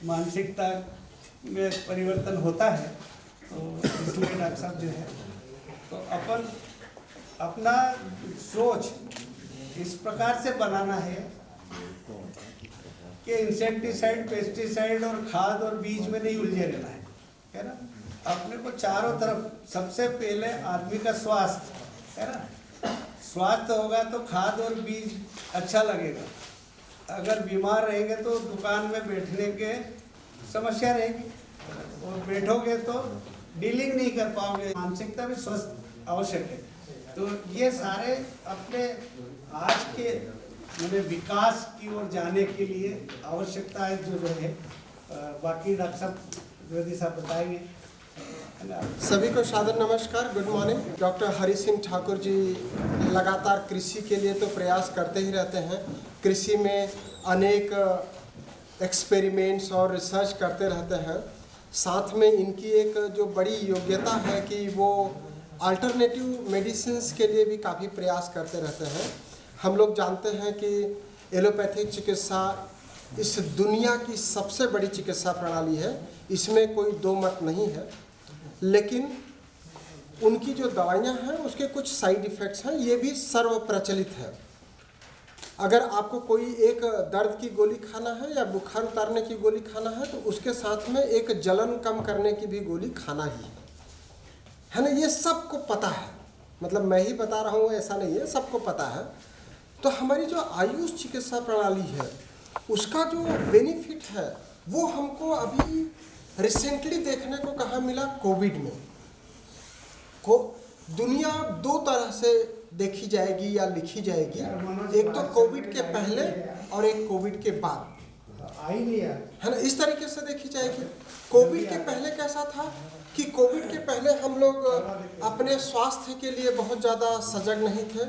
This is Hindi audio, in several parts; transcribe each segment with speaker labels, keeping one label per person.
Speaker 1: मानसिकता में परिवर्तन होता है। तो इसलिए डॉक्टर साहब जो है तो अपन अपना सोच इस प्रकार से बनाना है कि इंसेक्टिसाइड, पेस्टिसाइड और खाद और बीज में नहीं उलझे रहना है ना। अपने को चारों तरफ सबसे पहले आदमी का स्वास्थ्य है ना। स्वास्थ्य होगा तो खाद और बीज अच्छा लगेगा। अगर बीमार रहेंगे तो दुकान में बैठने के समस्या रहेगी और बैठोगे तो डीलिंग नहीं कर पाओगे। मानसिकता भी स्वस्थ आवश्यक है। तो ये सारे अपने आज के विकास की ओर जाने के लिए आवश्यकताएं जो है बाकी डॉक्टर साहब द्विवेदी साहब बताएंगे।
Speaker 2: सभी को सादर नमस्कार, good morning. Doctor Hari Singh Thakur ji लगातार कृषि के लिए तो प्रयास करते ही रहते हैं। कृषि में अनेक एक्सपेरिमेंट्स और रिसर्च करते रहते हैं। साथ में इनकी एक जो बड़ी योग्यता है कि वो अल्टरनेटिव मेडिसिन्स के लिए भी काफ़ी प्रयास करते रहते हैं। हम लोग जानते हैं कि एलोपैथिक चिकित्सा इस दुनिया की सबसे बड़ी चिकित्सा प्रणाली है, इसमें कोई दो मत नहीं है। लेकिन उनकी जो दवाइयाँ हैं उसके कुछ साइड इफ़ेक्ट्स हैं, ये भी सर्व प्रचलित है। अगर आपको कोई एक दर्द की गोली खाना है या बुखार उतारने की गोली खाना है तो उसके साथ में एक जलन कम करने की भी गोली खाना ही है ना। ये सबको पता है, मतलब मैं ही बता रहा हूँ ऐसा नहीं है, सबको पता है। तो हमारी जो आयुष चिकित्सा प्रणाली है उसका जो बेनिफिट है वो हमको अभी रिसेंटली देखने को कहाँ मिला, कोविड में। दुनिया दो तरह से देखी जाएगी या लिखी जाएगी, एक तो कोविड के पहले और एक कोविड के बाद, है ना। इस तरीके से देखी जाएगी। कोविड के पहले कैसा था कि कोविड के पहले हम लोग अपने स्वास्थ्य के लिए बहुत ज़्यादा सजग नहीं थे।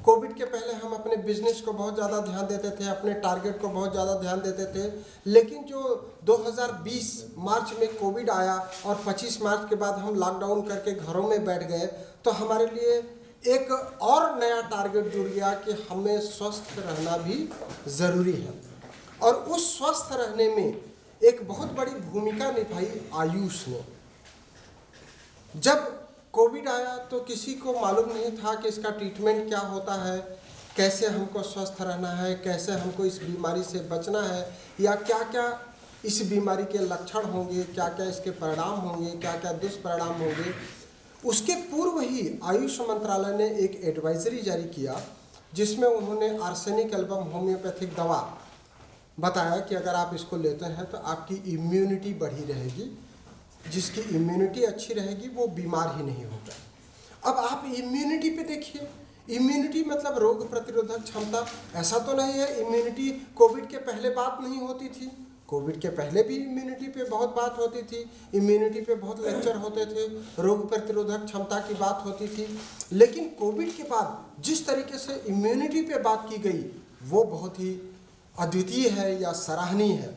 Speaker 2: कोविड के पहले हम अपने बिजनेस को बहुत ज़्यादा ध्यान देते थे, अपने टारगेट को बहुत ज़्यादा ध्यान देते थे। लेकिन जो 2020 मार्च में कोविड आया और 25 मार्च के बाद हम लॉकडाउन करके घरों में बैठ गए तो हमारे लिए एक और नया टारगेट जुड़ गया कि हमें स्वस्थ रहना भी ज़रूरी है। और उस स्वस्थ रहने में एक बहुत बड़ी भूमिका निभाई आयुष ने। जब कोविड आया तो किसी को मालूम नहीं था कि इसका ट्रीटमेंट क्या होता है, कैसे हमको स्वस्थ रहना है, कैसे हमको इस बीमारी से बचना है, या क्या क्या इस बीमारी के लक्षण होंगे, क्या क्या इसके परिणाम होंगे, क्या क्या दुष्परिणाम होंगे। उसके पूर्व ही आयुष मंत्रालय ने एक एडवाइजरी जारी किया जिसमें उन्होंने आर्सेनिक एल्बम होम्योपैथिक दवा बताया कि अगर आप इसको लेते हैं तो आपकी इम्यूनिटी बढ़ी रहेगी। जिसकी इम्यूनिटी अच्छी रहेगी वो बीमार ही नहीं होगा। अब आप इम्यूनिटी पे देखिए, इम्यूनिटी मतलब रोग प्रतिरोधक क्षमता। ऐसा तो नहीं है इम्यूनिटी कोविड के पहले बात नहीं होती थी, कोविड के पहले भी इम्यूनिटी पे बहुत बात होती थी, इम्यूनिटी पे बहुत लेक्चर होते थे, रोग प्रतिरोधक क्षमता की बात होती थी। लेकिन कोविड के बाद जिस तरीके से इम्यूनिटी पे बात की गई वो बहुत ही अद्वितीय है या सराहनीय है।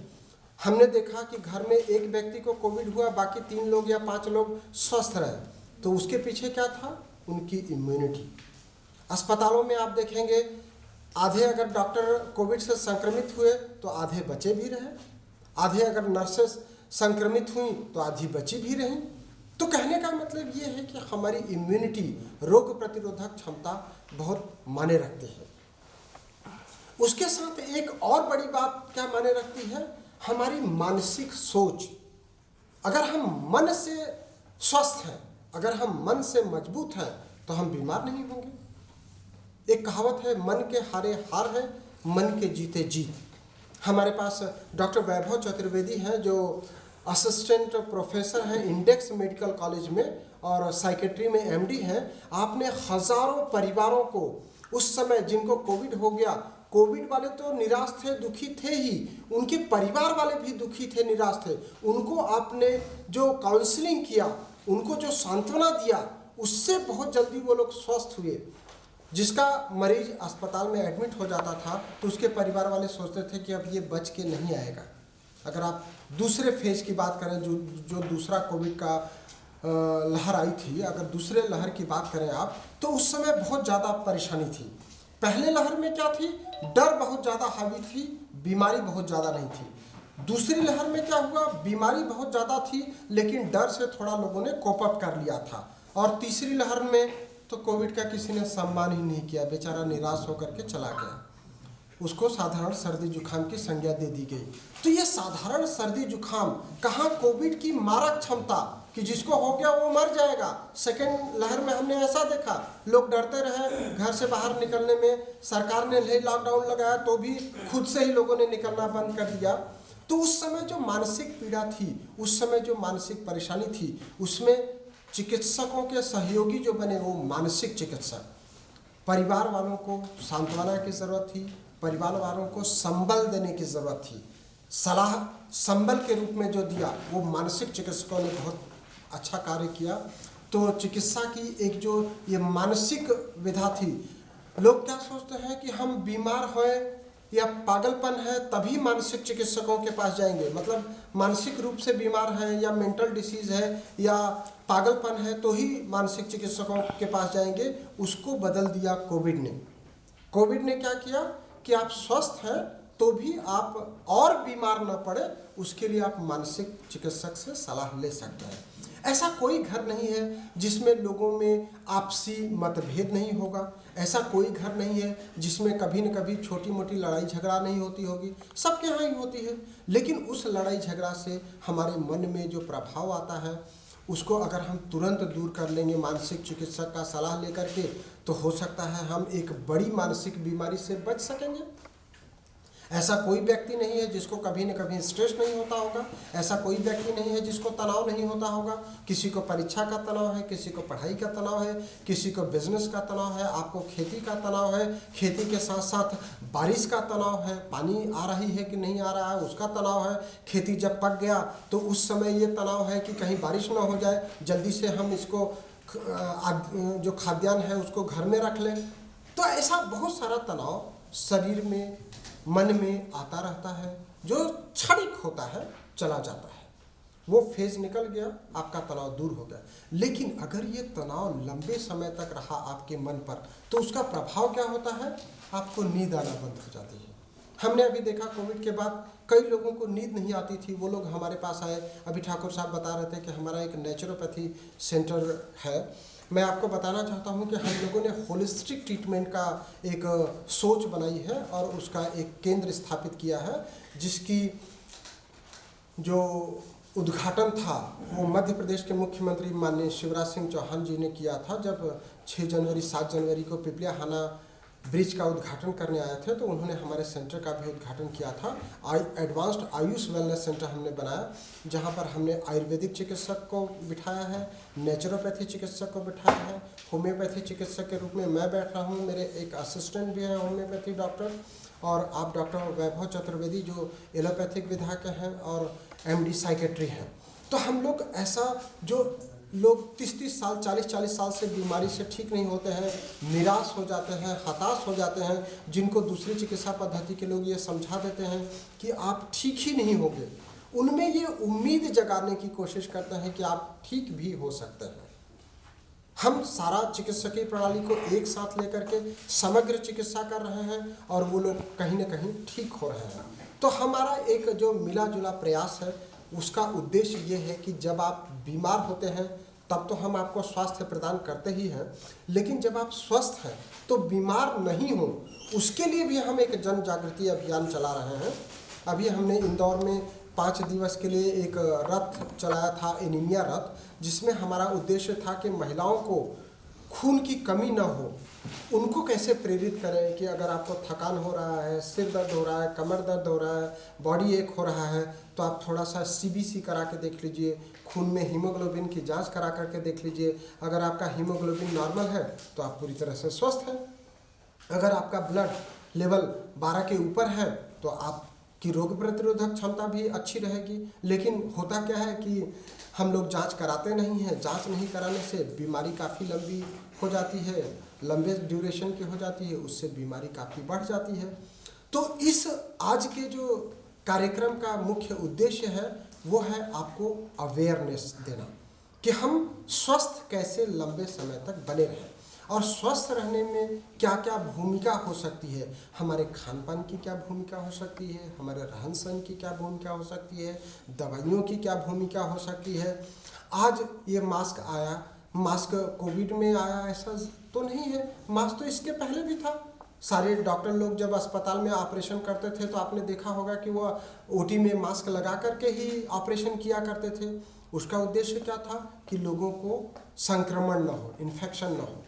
Speaker 2: हमने देखा कि घर में एक व्यक्ति को कोविड हुआ, बाकी 3 लोग या 5 लोग स्वस्थ रहे, तो उसके पीछे क्या था? उनकी इम्यूनिटी। अस्पतालों में आप देखेंगे आधे अगर डॉक्टर कोविड से संक्रमित हुए तो आधे बचे भी रहे, आधे अगर नर्सेस संक्रमित हुई तो आधी बची भी रहीं। तो कहने का मतलब ये है कि हमारी इम्यूनिटी, रोग प्रतिरोधक क्षमता बहुत मायने रखती है। उसके साथ एक और बड़ी बात क्या मायने रखती है? हमारी मानसिक सोच। अगर हम मन से स्वस्थ हैं, अगर हम मन से मजबूत हैं तो हम बीमार नहीं होंगे। एक कहावत है, मन के हारे हार है, मन के जीते जीत। हमारे पास डॉक्टर वैभव चतुर्वेदी हैं जो असिस्टेंट प्रोफेसर हैं इंडेक्स मेडिकल कॉलेज में और साइकेट्री में एमडी हैं। आपने हज़ारों परिवारों को उस समय जिनको कोविड हो गया, कोविड वाले तो निराश थे, दुखी थे ही, उनके परिवार वाले भी दुखी थे, निराश थे, उनको आपने जो काउंसलिंग किया, उनको जो सांत्वना दिया, उससे बहुत जल्दी वो लोग स्वस्थ हुए। जिसका मरीज अस्पताल में एडमिट हो जाता था तो उसके परिवार वाले सोचते थे कि अब ये बच के नहीं आएगा। अगर आप दूसरे फेज की बात करें, जो दूसरा कोविड का लहर आई थी, अगर दूसरे लहर की बात करें आप, तो उस समय बहुत ज़्यादा परेशानी थी। पहले लहर में क्या थी? डर बहुत ज़्यादा हावी थी, बीमारी बहुत ज़्यादा नहीं थी। दूसरी लहर में क्या हुआ, बीमारी बहुत ज़्यादा थी लेकिन डर से थोड़ा लोगों ने कोप अप कर लिया था। और तीसरी लहर में तो कोविड का किसी ने सम्मान ही नहीं किया, बेचारा निराश होकर के चला गया, उसको साधारण सर्दी जुकाम की संज्ञा दे दी गई। तो ये साधारण सर्दी जुकाम कहाँ कोविड की मारक क्षमता कि जिसको हो गया वो मर जाएगा। सेकेंड लहर में हमने ऐसा देखा, लोग डरते रहे, घर से बाहर निकलने में सरकार ने लॉकडाउन लगाया तो भी खुद से ही लोगों ने निकलना बंद कर दिया। तो उस समय जो मानसिक पीड़ा थी, उस समय जो मानसिक परेशानी थी, उसमें चिकित्सकों के सहयोगी जो बने वो मानसिक चिकित्सक, परिवार वालों को सांत्वना की ज़रूरत थी, परिवार वालों को संबल देने की ज़रूरत थी। सलाह संबल के रूप में जो दिया वो मानसिक चिकित्सकों ने बहुत अच्छा कार्य किया। तो चिकित्सा की एक जो ये मानसिक विधा थी, लोग क्या सोचते हैं कि हम बीमार हैं या पागलपन है तभी मानसिक चिकित्सकों के पास जाएंगे, मतलब मानसिक रूप से बीमार है या मेंटल डिसीज़ है या पागलपन है तो ही मानसिक चिकित्सकों के पास जाएंगे। उसको बदल दिया कोविड ने। कोविड ने क्या किया कि आप स्वस्थ हैं तो भी आप और बीमार न पड़े उसके लिए आप मानसिक चिकित्सक से सलाह ले सकते हैं। ऐसा कोई घर नहीं है जिसमें लोगों में आपसी मतभेद नहीं होगा, ऐसा कोई घर नहीं है जिसमें कभी न कभी छोटी मोटी लड़ाई झगड़ा नहीं होती होगी, सबके यहाँ ही होती है। लेकिन उस लड़ाई झगड़ा से हमारे मन में जो प्रभाव आता है उसको अगर हम तुरंत दूर कर लेंगे मानसिक चिकित्सक का सलाह लेकर के, तो हो सकता है हम एक बड़ी मानसिक बीमारी से बच सकेंगे। ऐसा कोई व्यक्ति नहीं है जिसको कभी न कभी स्ट्रेस नहीं होता होगा, ऐसा कोई व्यक्ति नहीं है जिसको तनाव नहीं होता होगा। किसी को परीक्षा का तनाव है, किसी को पढ़ाई का तनाव है, किसी को बिजनेस का तनाव है, आपको खेती का तनाव है, खेती के साथ साथ बारिश का तनाव है, पानी आ रही है कि नहीं आ रहा है उसका तनाव है, खेती जब पक गया तो उस समय ये तनाव है कि कहीं बारिश ना हो जाए, जल्दी से हम इसको जो खाद्यान्न है उसको घर में रख लें। तो ऐसा बहुत सारा तनाव शरीर में मन में आता रहता है, जो क्षणिक होता है चला जाता है, वो फेज निकल गया, आपका तनाव दूर हो गया। लेकिन अगर ये तनाव लंबे समय तक रहा आपके मन पर तो उसका प्रभाव क्या होता है, आपको नींद आना बंद हो जाती है। हमने अभी देखा कोविड के बाद कई लोगों को नींद नहीं आती थी, वो लोग हमारे पास आए। अभी ठाकुर साहब बता रहे थे कि हमारा एक नेचुरोपैथी सेंटर है। मैं आपको बताना चाहता हूं कि हम लोगों ने होलिस्टिक ट्रीटमेंट का एक सोच बनाई है और उसका एक केंद्र स्थापित किया है, जिसकी जो उद्घाटन था वो मध्य प्रदेश के मुख्यमंत्री माननीय शिवराज सिंह चौहान जी ने किया था। जब 6 जनवरी 7 जनवरी को पिपलियाहाना ब्रिज का उद्घाटन करने आए थे तो उन्होंने हमारे सेंटर का भी उद्घाटन किया था। एडवांस्ड आयुष वेलनेस सेंटर हमने बनाया, जहां पर हमने आयुर्वेदिक चिकित्सक को बिठाया है, नेचुरोपैथी चिकित्सक को बिठाया है, होम्योपैथी चिकित्सक के रूप में मैं बैठ रहा हूं, मेरे एक असिस्टेंट भी है होम्योपैथी डॉक्टर, और आप डॉक्टर वैभव चतुर्वेदी जो एलोपैथिक विधा के हैं और MD साइकेट्री हैं। तो हम लोग ऐसा जो लोग 30-30 साल 40-40 साल से बीमारी से ठीक नहीं होते हैं, निराश हो जाते हैं, हताश हो जाते हैं, जिनको दूसरी चिकित्सा पद्धति के लोग ये समझा देते हैं कि आप ठीक ही नहीं होंगे, उनमें ये उम्मीद जगाने की कोशिश करते हैं कि आप ठीक भी हो सकते हैं। हम सारा चिकित्सकीय प्रणाली को एक साथ लेकर के समग्र चिकित्सा कर रहे हैं और वो लोग कहीं ना कहीं ठीक हो रहे हैं। तो हमारा एक जो मिला जुला प्रयास है उसका उद्देश्य ये है कि जब आप बीमार होते हैं तब तो हम आपको स्वास्थ्य प्रदान करते ही हैं, लेकिन जब आप स्वस्थ हैं तो बीमार नहीं हो उसके लिए भी हम एक जन जागृति अभियान चला रहे हैं। अभी हमने इंदौर में 5 दिवस के लिए एक रथ चलाया था, एनीमिया रथ, जिसमें हमारा उद्देश्य था कि महिलाओं को खून की कमी ना हो, उनको कैसे प्रेरित करें कि अगर आपको थकान हो रहा है, सिर दर्द हो रहा है, कमर दर्द हो रहा है, बॉडी एक हो रहा है, तो आप थोड़ा सा CBC करा के देख लीजिए, खून में हीमोग्लोबिन की जांच करा करके देख लीजिए। अगर आपका हीमोग्लोबिन नॉर्मल है तो आप पूरी तरह से स्वस्थ हैं। अगर आपका ब्लड लेवल 12 के ऊपर है तो आपकी रोग प्रतिरोधक क्षमता भी अच्छी रहेगी। लेकिन होता क्या है कि हम लोग जांच कराते नहीं हैं, जांच नहीं कराने से बीमारी काफ़ी लंबी हो जाती है, लंबे ड्यूरेशन की हो जाती है, उससे बीमारी काफ़ी बढ़ जाती है। तो इस आज के जो कार्यक्रम का मुख्य उद्देश्य है वो है आपको अवेयरनेस देना कि हम स्वस्थ कैसे लंबे समय तक बने रहें। और स्वस्थ रहने में क्या क्या भूमिका हो सकती है, हमारे खान पान की क्या भूमिका हो सकती है, हमारे रहन सहन की क्या भूमिका हो सकती है, दवाइयों की क्या भूमिका हो सकती है। आज ये मास्क आया, मास्क कोविड में आया ऐसा तो नहीं है, मास्क तो इसके पहले भी था। सारे डॉक्टर लोग जब अस्पताल में ऑपरेशन करते थे तो आपने देखा होगा कि वो ओटी में मास्क लगा करके ही ऑपरेशन किया करते थे। उसका उद्देश्य क्या था कि लोगों को संक्रमण न हो, इन्फेक्शन न हो।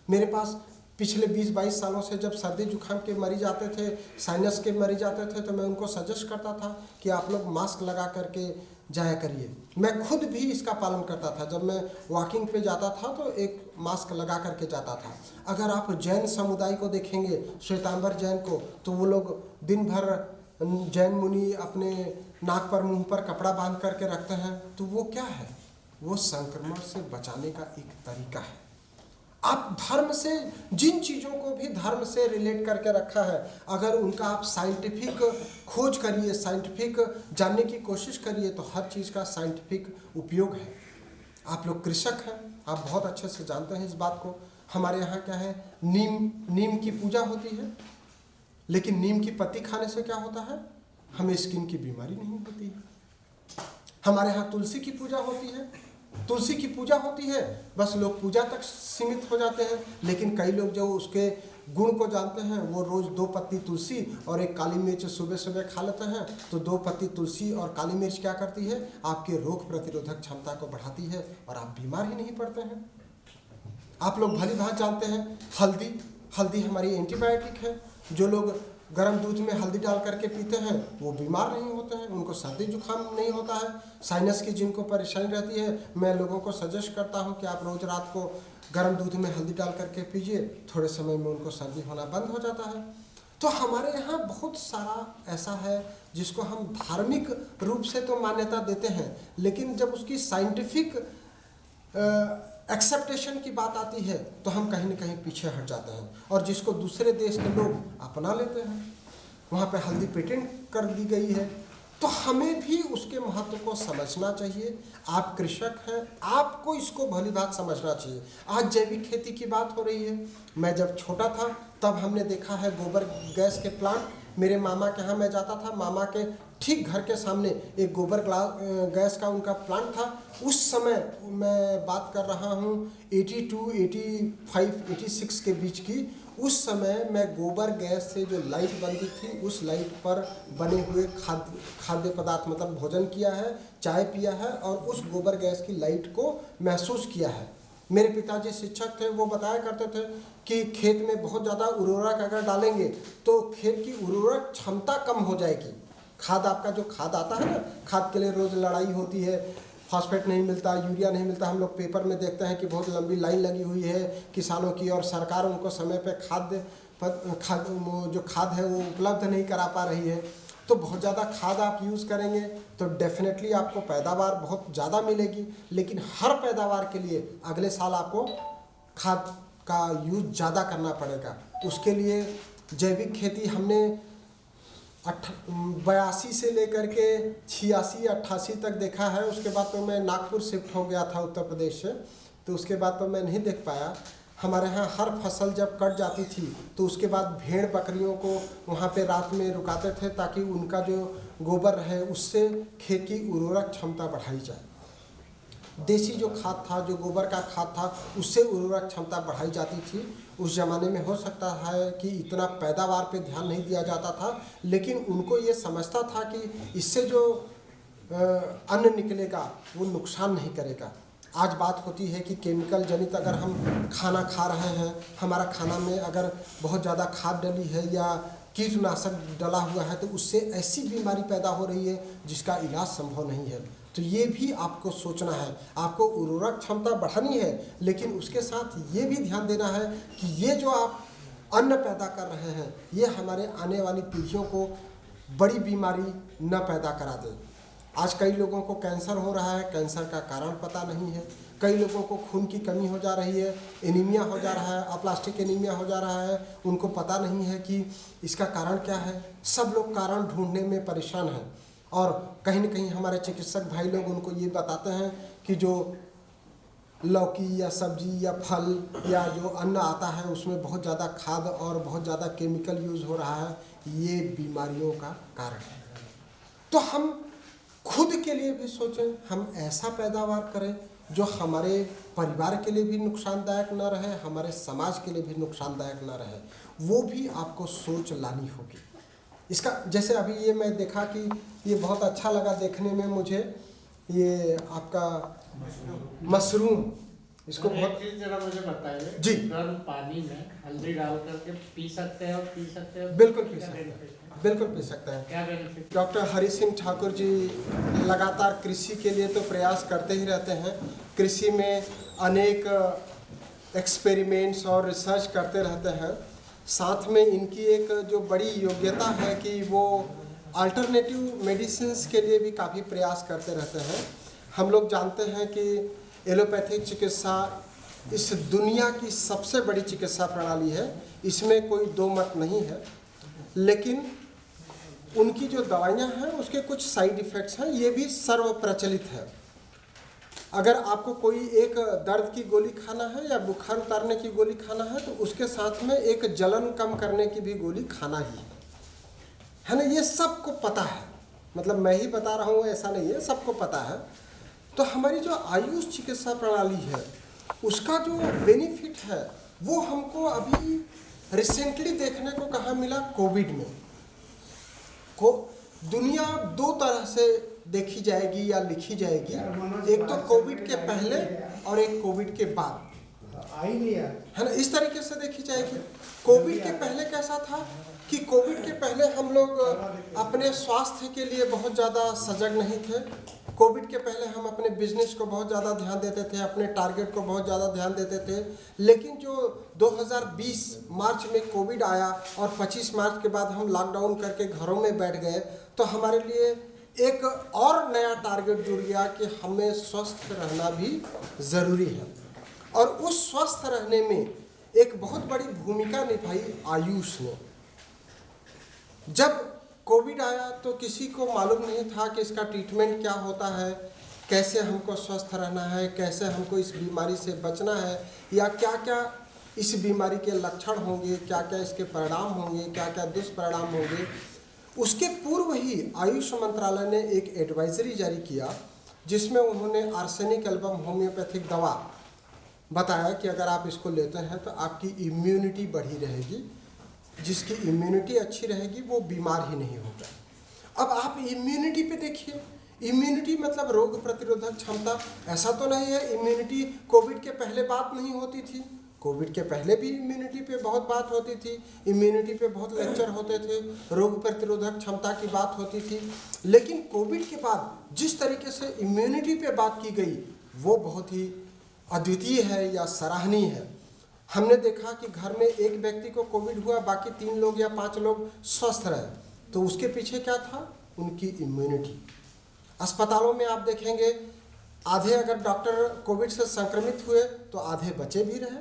Speaker 2: मेरे पास पिछले 20-22 सालों से जब सर्दी जुकाम के मरीज आते थे, साइनस के मरीज आते थे, तो मैं उनको सजेस्ट करता था कि आप लोग मास्क लगा करके जाया करिए। मैं खुद भी इसका पालन करता था। जब मैं वॉकिंग पे जाता था तो एक मास्क लगा करके जाता था। अगर आप जैन समुदाय को देखेंगे, श्वेतांबर जैन को, तो वो लोग दिन भर जैन मुनि अपने नाक पर मुंह पर कपड़ा बांध करके रखते हैं। तो वो क्या है? वो संक्रमण से बचाने का एक तरीका है। आप धर्म से, जिन चीज़ों को भी धर्म से रिलेट करके रखा है, अगर उनका आप साइंटिफिक खोज करिए, साइंटिफिक जानने की कोशिश करिए, तो हर चीज़ का साइंटिफिक उपयोग है। आप लोग कृषक हैं, आप बहुत अच्छे से जानते हैं इस बात को। हमारे यहाँ क्या है, नीम की पूजा होती है, लेकिन नीम की पत्ती खाने से क्या होता है? हमें स्किन की बीमारी नहीं होती है। हमारे यहाँ तुलसी की पूजा होती है, तुलसी की पूजा होती है, बस लोग पूजा तक सीमित हो जाते हैं। लेकिन कई लोग जो उसके गुण को जानते हैं, वो रोज़ 2 पत्ती तुलसी और एक काली मिर्च सुबह सुबह खा लेते हैं। तो 2 पत्ती तुलसी और काली मिर्च क्या करती है? आपके रोग प्रतिरोधक क्षमता को बढ़ाती है और आप बीमार ही नहीं पड़ते हैं। आप लोग भली भांति जानते हैं हल्दी हमारी एंटीबायोटिक है। जो लोग गर्म दूध में हल्दी डाल करके पीते हैं वो बीमार नहीं होते हैं, उनको सर्दी जुकाम नहीं होता है। साइनस की जिनको परेशानी रहती है, मैं लोगों को सजेस्ट करता हूं कि आप रोज़ रात को गर्म दूध में हल्दी डाल करके पीजिए, थोड़े समय में उनको सर्दी होना बंद हो जाता है। तो हमारे यहाँ बहुत सारा ऐसा है जिसको हम धार्मिक रूप से तो मान्यता देते हैं, लेकिन जब उसकी साइंटिफिक एक्सेप्टेशन की बात आती है तो हम कहीं न कहीं पीछे हट जाते हैं, और जिसको दूसरे देश के लोग अपना लेते हैं, वहाँ पे हल्दी पेटेंट कर दी गई है। तो हमें भी उसके महत्व को समझना चाहिए। आप कृषक हैं, आपको इसको भली बात समझना चाहिए। आज जैविक खेती की बात हो रही है। मैं जब छोटा था तब हमने देखा है गोबर गैस के प्लांट। मेरे मामा के यहाँ मैं जाता था, मामा के ठीक घर के सामने एक गोबर गैस का उनका प्लांट था। उस समय मैं बात कर रहा हूँ 82, 85, 86 के बीच की। उस समय मैं गोबर गैस से जो लाइट बनती थी, उस लाइट पर बने हुए खाद्य पदार्थ मतलब भोजन किया है, चाय पिया है, और उस गोबर गैस की लाइट को महसूस किया है। मेरे पिताजी शिक्षक थे, वो बताया करते थे कि खेत में बहुत ज़्यादा उर्वरक अगर डालेंगे तो खेत की उर्वरक क्षमता कम हो जाएगी। खाद, आपका जो खाद आता है ना, खाद के लिए रोज़ लड़ाई होती है, फॉस्फेट नहीं मिलता, यूरिया नहीं मिलता। हम लोग पेपर में देखते हैं कि बहुत लंबी लाइन लगी हुई है किसानों की, और सरकार उनको समय पे जो खाद है वो उपलब्ध नहीं करा पा रही है। तो बहुत ज़्यादा खाद आप यूज़ करेंगे तो डेफिनेटली आपको पैदावार बहुत ज़्यादा मिलेगी, लेकिन हर पैदावार के लिए अगले साल आपको खाद का यूज़ ज़्यादा करना पड़ेगा। उसके लिए जैविक खेती हमने 82 से लेकर के 86-88 तक देखा है। उसके बाद तो मैं नागपुर शिफ्ट हो गया था उत्तर प्रदेश से, तो उसके बाद तो मैं नहीं देख पाया। हमारे यहाँ हर फसल जब कट जाती थी तो उसके बाद भेड़ बकरियों को वहाँ पे रात में रुकाते थे ताकि उनका जो गोबर है उससे खेत की उर्वरक क्षमता बढ़ाई जाए। देसी जो खाद था, जो गोबर का खाद था, उससे उर्वरक क्षमता बढ़ाई जाती थी। उस ज़माने में हो सकता है कि इतना पैदावार पे ध्यान नहीं दिया जाता था, लेकिन उनको ये समझता था कि इससे जो अन्न निकलेगा वो नुकसान नहीं करेगा। आज बात होती है कि केमिकल जनित अगर हम खाना खा रहे हैं, हमारा खाना में अगर बहुत ज़्यादा खाद डली है या कीटनाशक डला हुआ है, तो उससे ऐसी बीमारी पैदा हो रही है जिसका इलाज संभव नहीं है। तो ये भी आपको सोचना है। आपको उर्वरक क्षमता बढ़ानी है, लेकिन उसके साथ ये भी ध्यान देना है कि ये जो आप अन्न पैदा कर रहे हैं ये हमारे आने वाली पीढ़ियों को बड़ी बीमारी न पैदा करा दे। आज कई लोगों को कैंसर हो रहा है, कैंसर का कारण पता नहीं है। कई लोगों को खून की कमी हो जा रही है, एनीमिया हो जा रहा है, अप्लास्टिक एनीमिया हो जा रहा है, उनको पता नहीं है कि इसका कारण क्या है। सब लोग कारण ढूंढने में परेशान हैं, और कहीं न कहीं हमारे चिकित्सक भाई लोग उनको ये बताते हैं कि जो लौकी या सब्जी या फल या जो अन्न आता है उसमें बहुत ज़्यादा खाद और बहुत ज़्यादा केमिकल यूज़ हो रहा है, ये बीमारियों का कारण है। तो हम खुद के लिए भी सोचें, हम ऐसा पैदावार करें जो हमारे परिवार के लिए भी नुकसानदायक न रहे, हमारे समाज के लिए भी नुकसानदायक न रहे, वो भी आपको सोच लानी होगी। इसका जैसे अभी ये मैं देखा कि ये बहुत अच्छा लगा देखने में मुझे, ये आपका मशरूम, इसको बहुत
Speaker 3: जरा मुझे बताइए
Speaker 2: जी।
Speaker 3: गर्म पानी में हल्दी डाल करके पी सकते हैं और पी सकते हैं?
Speaker 2: बिल्कुल पी सकते हैं, बिल्कुल पी सकते हैं।
Speaker 3: क्या बेनिफिट?
Speaker 2: डॉक्टर हरि सिंह ठाकुर जी लगातार कृषि के लिए तो प्रयास करते ही रहते हैं। कृषि में अनेक एक्सपेरिमेंट्स और रिसर्च करते रहते हैं। साथ में इनकी एक जो बड़ी योग्यता है कि वो अल्टरनेटिव मेडिसिन्स के लिए भी काफ़ी प्रयास करते रहते हैं। हम लोग जानते हैं कि एलोपैथिक चिकित्सा इस दुनिया की सबसे बड़ी चिकित्सा प्रणाली है, इसमें कोई दो मत नहीं है। लेकिन उनकी जो दवाइयाँ हैं उसके कुछ साइड इफ़ेक्ट्स हैं, ये भी सर्व प्रचलित है। अगर आपको कोई एक दर्द की गोली खाना है या बुखार उतारने की गोली खाना है तो उसके साथ में एक जलन कम करने की भी गोली खाना ही है ना। ये सबको पता है, मतलब मैं ही बता रहा हूँ ऐसा नहीं है, सबको पता है। तो हमारी जो आयुष चिकित्सा प्रणाली है उसका जो बेनिफिट है वो हमको अभी रिसेंटली देखने को कहाँ मिला, कोविड में। दुनिया दो तरह से देखी जाएगी या लिखी जाएगी, एक तो कोविड के पहले और एक कोविड के बाद, है ना। इस तरीके से देखी जाएगी। कोविड के पहले कैसा था कि कोविड के पहले हम लोग अपने स्वास्थ्य के लिए बहुत ज़्यादा सजग नहीं थे। कोविड के पहले हम अपने बिजनेस को बहुत ज़्यादा ध्यान देते थे, अपने टारगेट को बहुत ज़्यादा ध्यान देते थे। लेकिन जो 2020 मार्च में कोविड आया और 25 मार्च के बाद हम लॉकडाउन करके घरों में बैठ गए, तो हमारे लिए एक और नया टारगेट जुड़ गया कि हमें स्वस्थ रहना भी ज़रूरी है। और उस स्वस्थ रहने में एक बहुत बड़ी भूमिका निभाई आयुष ने। जब कोविड आया तो किसी को मालूम नहीं था कि इसका ट्रीटमेंट क्या होता है, कैसे हमको स्वस्थ रहना है, कैसे हमको इस बीमारी से बचना है, या क्या क्या इस बीमारी के लक्षण होंगे, क्या क्या इसके परिणाम होंगे, क्या क्या दुष्परिणाम होंगे। उसके पूर्व ही आयुष मंत्रालय ने एक एडवाइजरी जारी किया जिसमें उन्होंने आर्सेनिक एल्बम होम्योपैथिक दवा बताया कि अगर आप इसको लेते हैं तो आपकी इम्यूनिटी बढ़ी रहेगी, जिसकी इम्यूनिटी अच्छी रहेगी वो बीमार ही नहीं होगा। अब आप इम्यूनिटी पे देखिए, इम्यूनिटी मतलब रोग प्रतिरोधक क्षमता। ऐसा तो नहीं है इम्यूनिटी कोविड के पहले बात नहीं होती थी, कोविड के पहले भी इम्यूनिटी पे बहुत बात होती थी, इम्यूनिटी पे बहुत लेक्चर होते थे, रोग प्रतिरोधक क्षमता की बात होती थी। लेकिन कोविड के बाद जिस तरीके से इम्यूनिटी पे बात की गई वो बहुत ही अद्वितीय है या सराहनीय है। हमने देखा कि घर में एक व्यक्ति को कोविड हुआ, बाकी 3 लोग या 5 लोग स्वस्थ रहे, तो उसके पीछे क्या था? उनकी इम्यूनिटी। अस्पतालों में आप देखेंगे आधे अगर डॉक्टर कोविड से संक्रमित हुए तो आधे बचे भी रहे,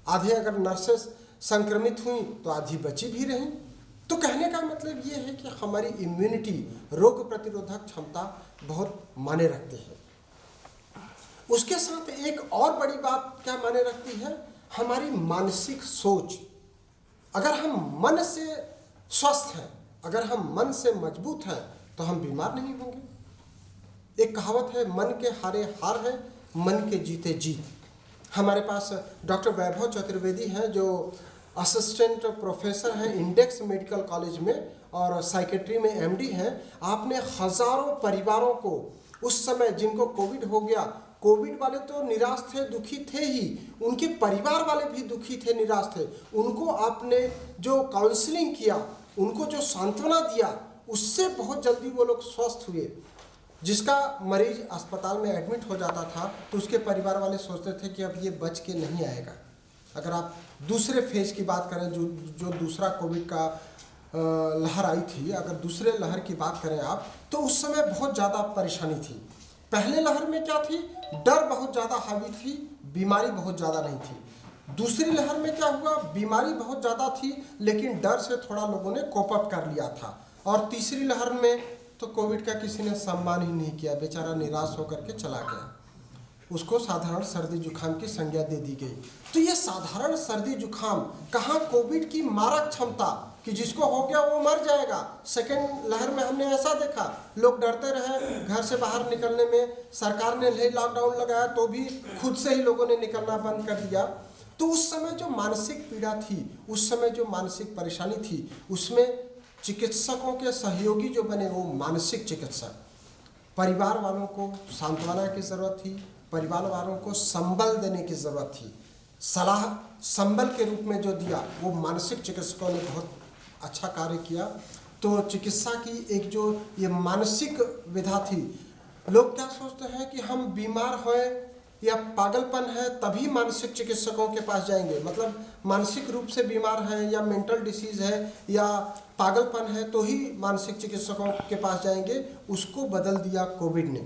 Speaker 2: आधे अगर नर्सेस संक्रमित हुई तो आधी बची भी रहीं। तो कहने का मतलब ये है कि हमारी इम्यूनिटी, रोग प्रतिरोधक क्षमता बहुत मायने रखती है। उसके साथ एक और बड़ी बात क्या मायने रखती है? हमारी मानसिक सोच। अगर हम मन से स्वस्थ हैं, अगर हम मन से मजबूत हैं तो हम बीमार नहीं होंगे। एक कहावत है, मन के हारे हार है, मन के जीते जीत। हमारे पास डॉक्टर वैभव चतुर्वेदी हैं जो असिस्टेंट प्रोफेसर हैं इंडेक्स मेडिकल कॉलेज में और साइकेट्री में एमडी हैं। आपने हज़ारों परिवारों को उस समय जिनको कोविड हो गया, कोविड वाले तो निराश थे, दुखी थे ही, उनके परिवार वाले भी दुखी थे, निराश थे, उनको आपने जो काउंसलिंग किया, उनको जो सांत्वना दिया, उससे बहुत जल्दी वो लोग स्वस्थ हुए। जिसका मरीज अस्पताल में एडमिट हो जाता था तो उसके परिवार वाले सोचते थे कि अब ये बच के नहीं आएगा। अगर आप दूसरे फेज की बात करें, जो दूसरा कोविड का लहर आई थी, अगर दूसरे लहर की बात करें आप, तो उस समय बहुत ज़्यादा परेशानी थी। पहले लहर में क्या थी? डर बहुत ज़्यादा हावी थी, बीमारी बहुत ज़्यादा नहीं थी। दूसरी लहर में क्या हुआ? बीमारी बहुत ज़्यादा थी लेकिन डर से थोड़ा लोगों ने कोप अप कर लिया था। और तीसरी लहर में तो कोविड का किसी ने सम्मान ही नहीं किया, बेचारा निराश होकर के चला गया। उसको साधारण सर्दी जुकाम की संज्ञा दे दी गई। तो ये साधारण सर्दी जुकाम कहाँ कोविड की मारक क्षमता कि जिसको हो गया वो मर जाएगा। सेकेंड लहर में हमने ऐसा देखा, लोग डरते रहे घर से बाहर निकलने में, सरकार ने नहीं लॉकडाउन लगाया तो भी खुद से ही लोगों ने निकलना बंद कर दिया। तो उस समय जो मानसिक पीड़ा थी, उस समय जो मानसिक परेशानी थी, उसमें चिकित्सकों के सहयोगी जो बने वो मानसिक चिकित्सक, परिवार वालों को सांत्वना की ज़रूरत थी, परिवार वालों को संबल देने की ज़रूरत थी। सलाह संबल के रूप में जो दिया वो मानसिक चिकित्सकों ने बहुत अच्छा कार्य किया। तो चिकित्सा की एक जो ये मानसिक विधा थी, लोग क्या सोचते हैं कि हम बीमार होए या पागलपन है तभी मानसिक चिकित्सकों के पास जाएंगे, मतलब मानसिक रूप से बीमार है या मेंटल डिसीज़ है या पागलपन है तो ही मानसिक चिकित्सकों के पास जाएंगे। उसको बदल दिया कोविड ने।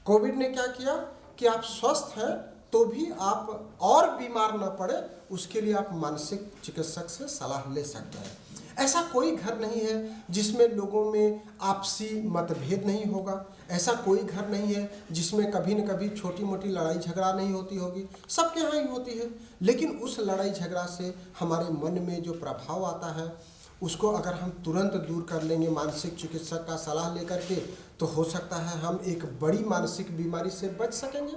Speaker 2: कोविड ने क्या किया कि आप स्वस्थ हैं तो भी आप और बीमार न पड़े उसके लिए आप मानसिक चिकित्सक से सलाह ले सकते हैं। ऐसा कोई घर नहीं है जिसमें लोगों में आपसी मतभेद नहीं होगा, ऐसा कोई घर नहीं है जिसमें कभी न कभी छोटी मोटी लड़ाई झगड़ा नहीं होती होगी, सबके यहाँ ही होती है। लेकिन उस लड़ाई झगड़ा से हमारे मन में जो प्रभाव आता है उसको अगर हम तुरंत दूर कर लेंगे मानसिक चिकित्सक का सलाह लेकर के, तो हो सकता है हम एक बड़ी मानसिक बीमारी से बच सकेंगे।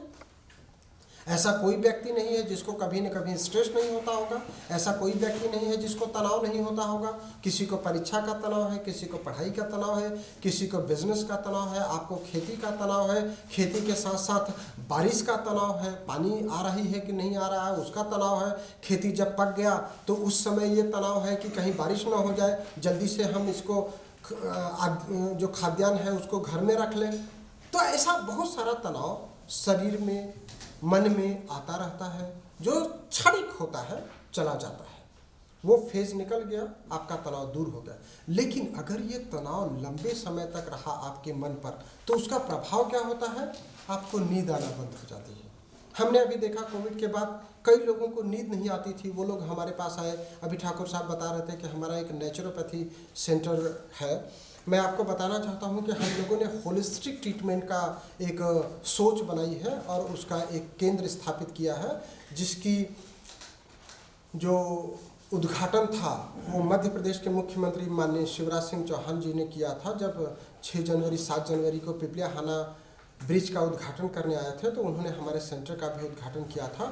Speaker 2: ऐसा कोई व्यक्ति नहीं है जिसको कभी न कभी स्ट्रेस नहीं होता होगा, ऐसा कोई व्यक्ति नहीं है जिसको तनाव नहीं होता होगा। किसी को परीक्षा का तनाव है, किसी को पढ़ाई का तनाव है, किसी को बिजनेस का तनाव है, आपको खेती का तनाव है, खेती के साथ साथ बारिश का तनाव है, पानी आ रही है कि नहीं आ रहा है उसका तनाव है, खेती जब पक गया तो उस समय ये तनाव है कि कहीं बारिश ना हो जाए, जल्दी से हम इसको जो खाद्यान्न है उसको घर में रख लें। तो ऐसा बहुत सारा तनाव शरीर में मन में आता रहता है, जो क्षणिक होता है चला जाता है, वो फेज निकल गया, आपका तनाव दूर हो गया। लेकिन अगर ये तनाव लंबे समय तक रहा आपके मन पर तो उसका प्रभाव क्या होता है, आपको नींद आना बंद हो जाती है। हमने अभी देखा कोविड के बाद कई लोगों को नींद नहीं आती थी, वो लोग हमारे पास आए। अभी ठाकुर साहब बता रहे थे कि हमारा एक नेचुरोपैथी सेंटर है। मैं आपको बताना चाहता हूं कि हम लोगों ने होलिस्टिक ट्रीटमेंट का एक सोच बनाई है और उसका एक केंद्र स्थापित किया है, जिसकी जो उद्घाटन था वो मध्य प्रदेश के मुख्यमंत्री माननीय शिवराज सिंह चौहान जी ने किया था। जब 6 जनवरी 7 जनवरी को पिपलियाहाना ब्रिज का उद्घाटन करने आए थे तो उन्होंने हमारे सेंटर का भी उद्घाटन किया था।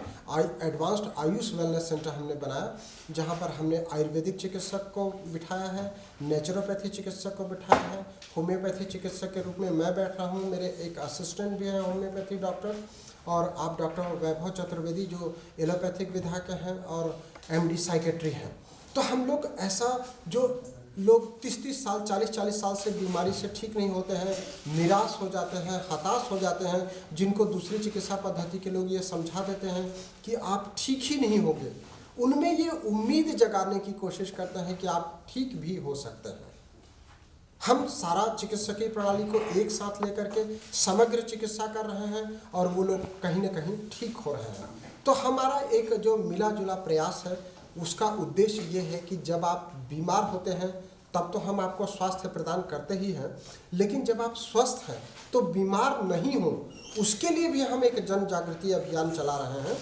Speaker 2: एडवांस्ड आयुष वेलनेस सेंटर हमने बनाया, जहां पर हमने आयुर्वेदिक चिकित्सक को बिठाया है, नेचुरोपैथी चिकित्सक को बिठाया है, होम्योपैथी चिकित्सक के रूप में मैं बैठ रहा हूं, मेरे एक असिस्टेंट भी है होम्योपैथी डॉक्टर, और आप डॉक्टर वैभव चतुर्वेदी जो एलोपैथिक विधा के हैं और MD साइकेट्री हैं। तो हम लोग ऐसा जो लोग 30-30 साल 40-40 साल से बीमारी से ठीक नहीं होते हैं, निराश हो जाते हैं, हताश हो जाते हैं, जिनको दूसरी चिकित्सा पद्धति के लोग ये समझा देते हैं कि आप ठीक ही नहीं होंगे, उनमें ये उम्मीद जगाने की कोशिश करते हैं कि आप ठीक भी हो सकते हैं। हम सारा चिकित्सकीय प्रणाली को एक साथ लेकर के समग्र चिकित्सा कर रहे हैं और वो लोग कहीं ना कहीं ठीक हो रहे हैं। तो हमारा एक जो मिला जुला प्रयास है उसका उद्देश्य ये है कि जब आप बीमार होते हैं तब तो हम आपको स्वास्थ्य प्रदान करते ही हैं, लेकिन जब आप स्वस्थ हैं तो बीमार नहीं हो उसके लिए भी हम एक जन जागृति अभियान चला रहे हैं।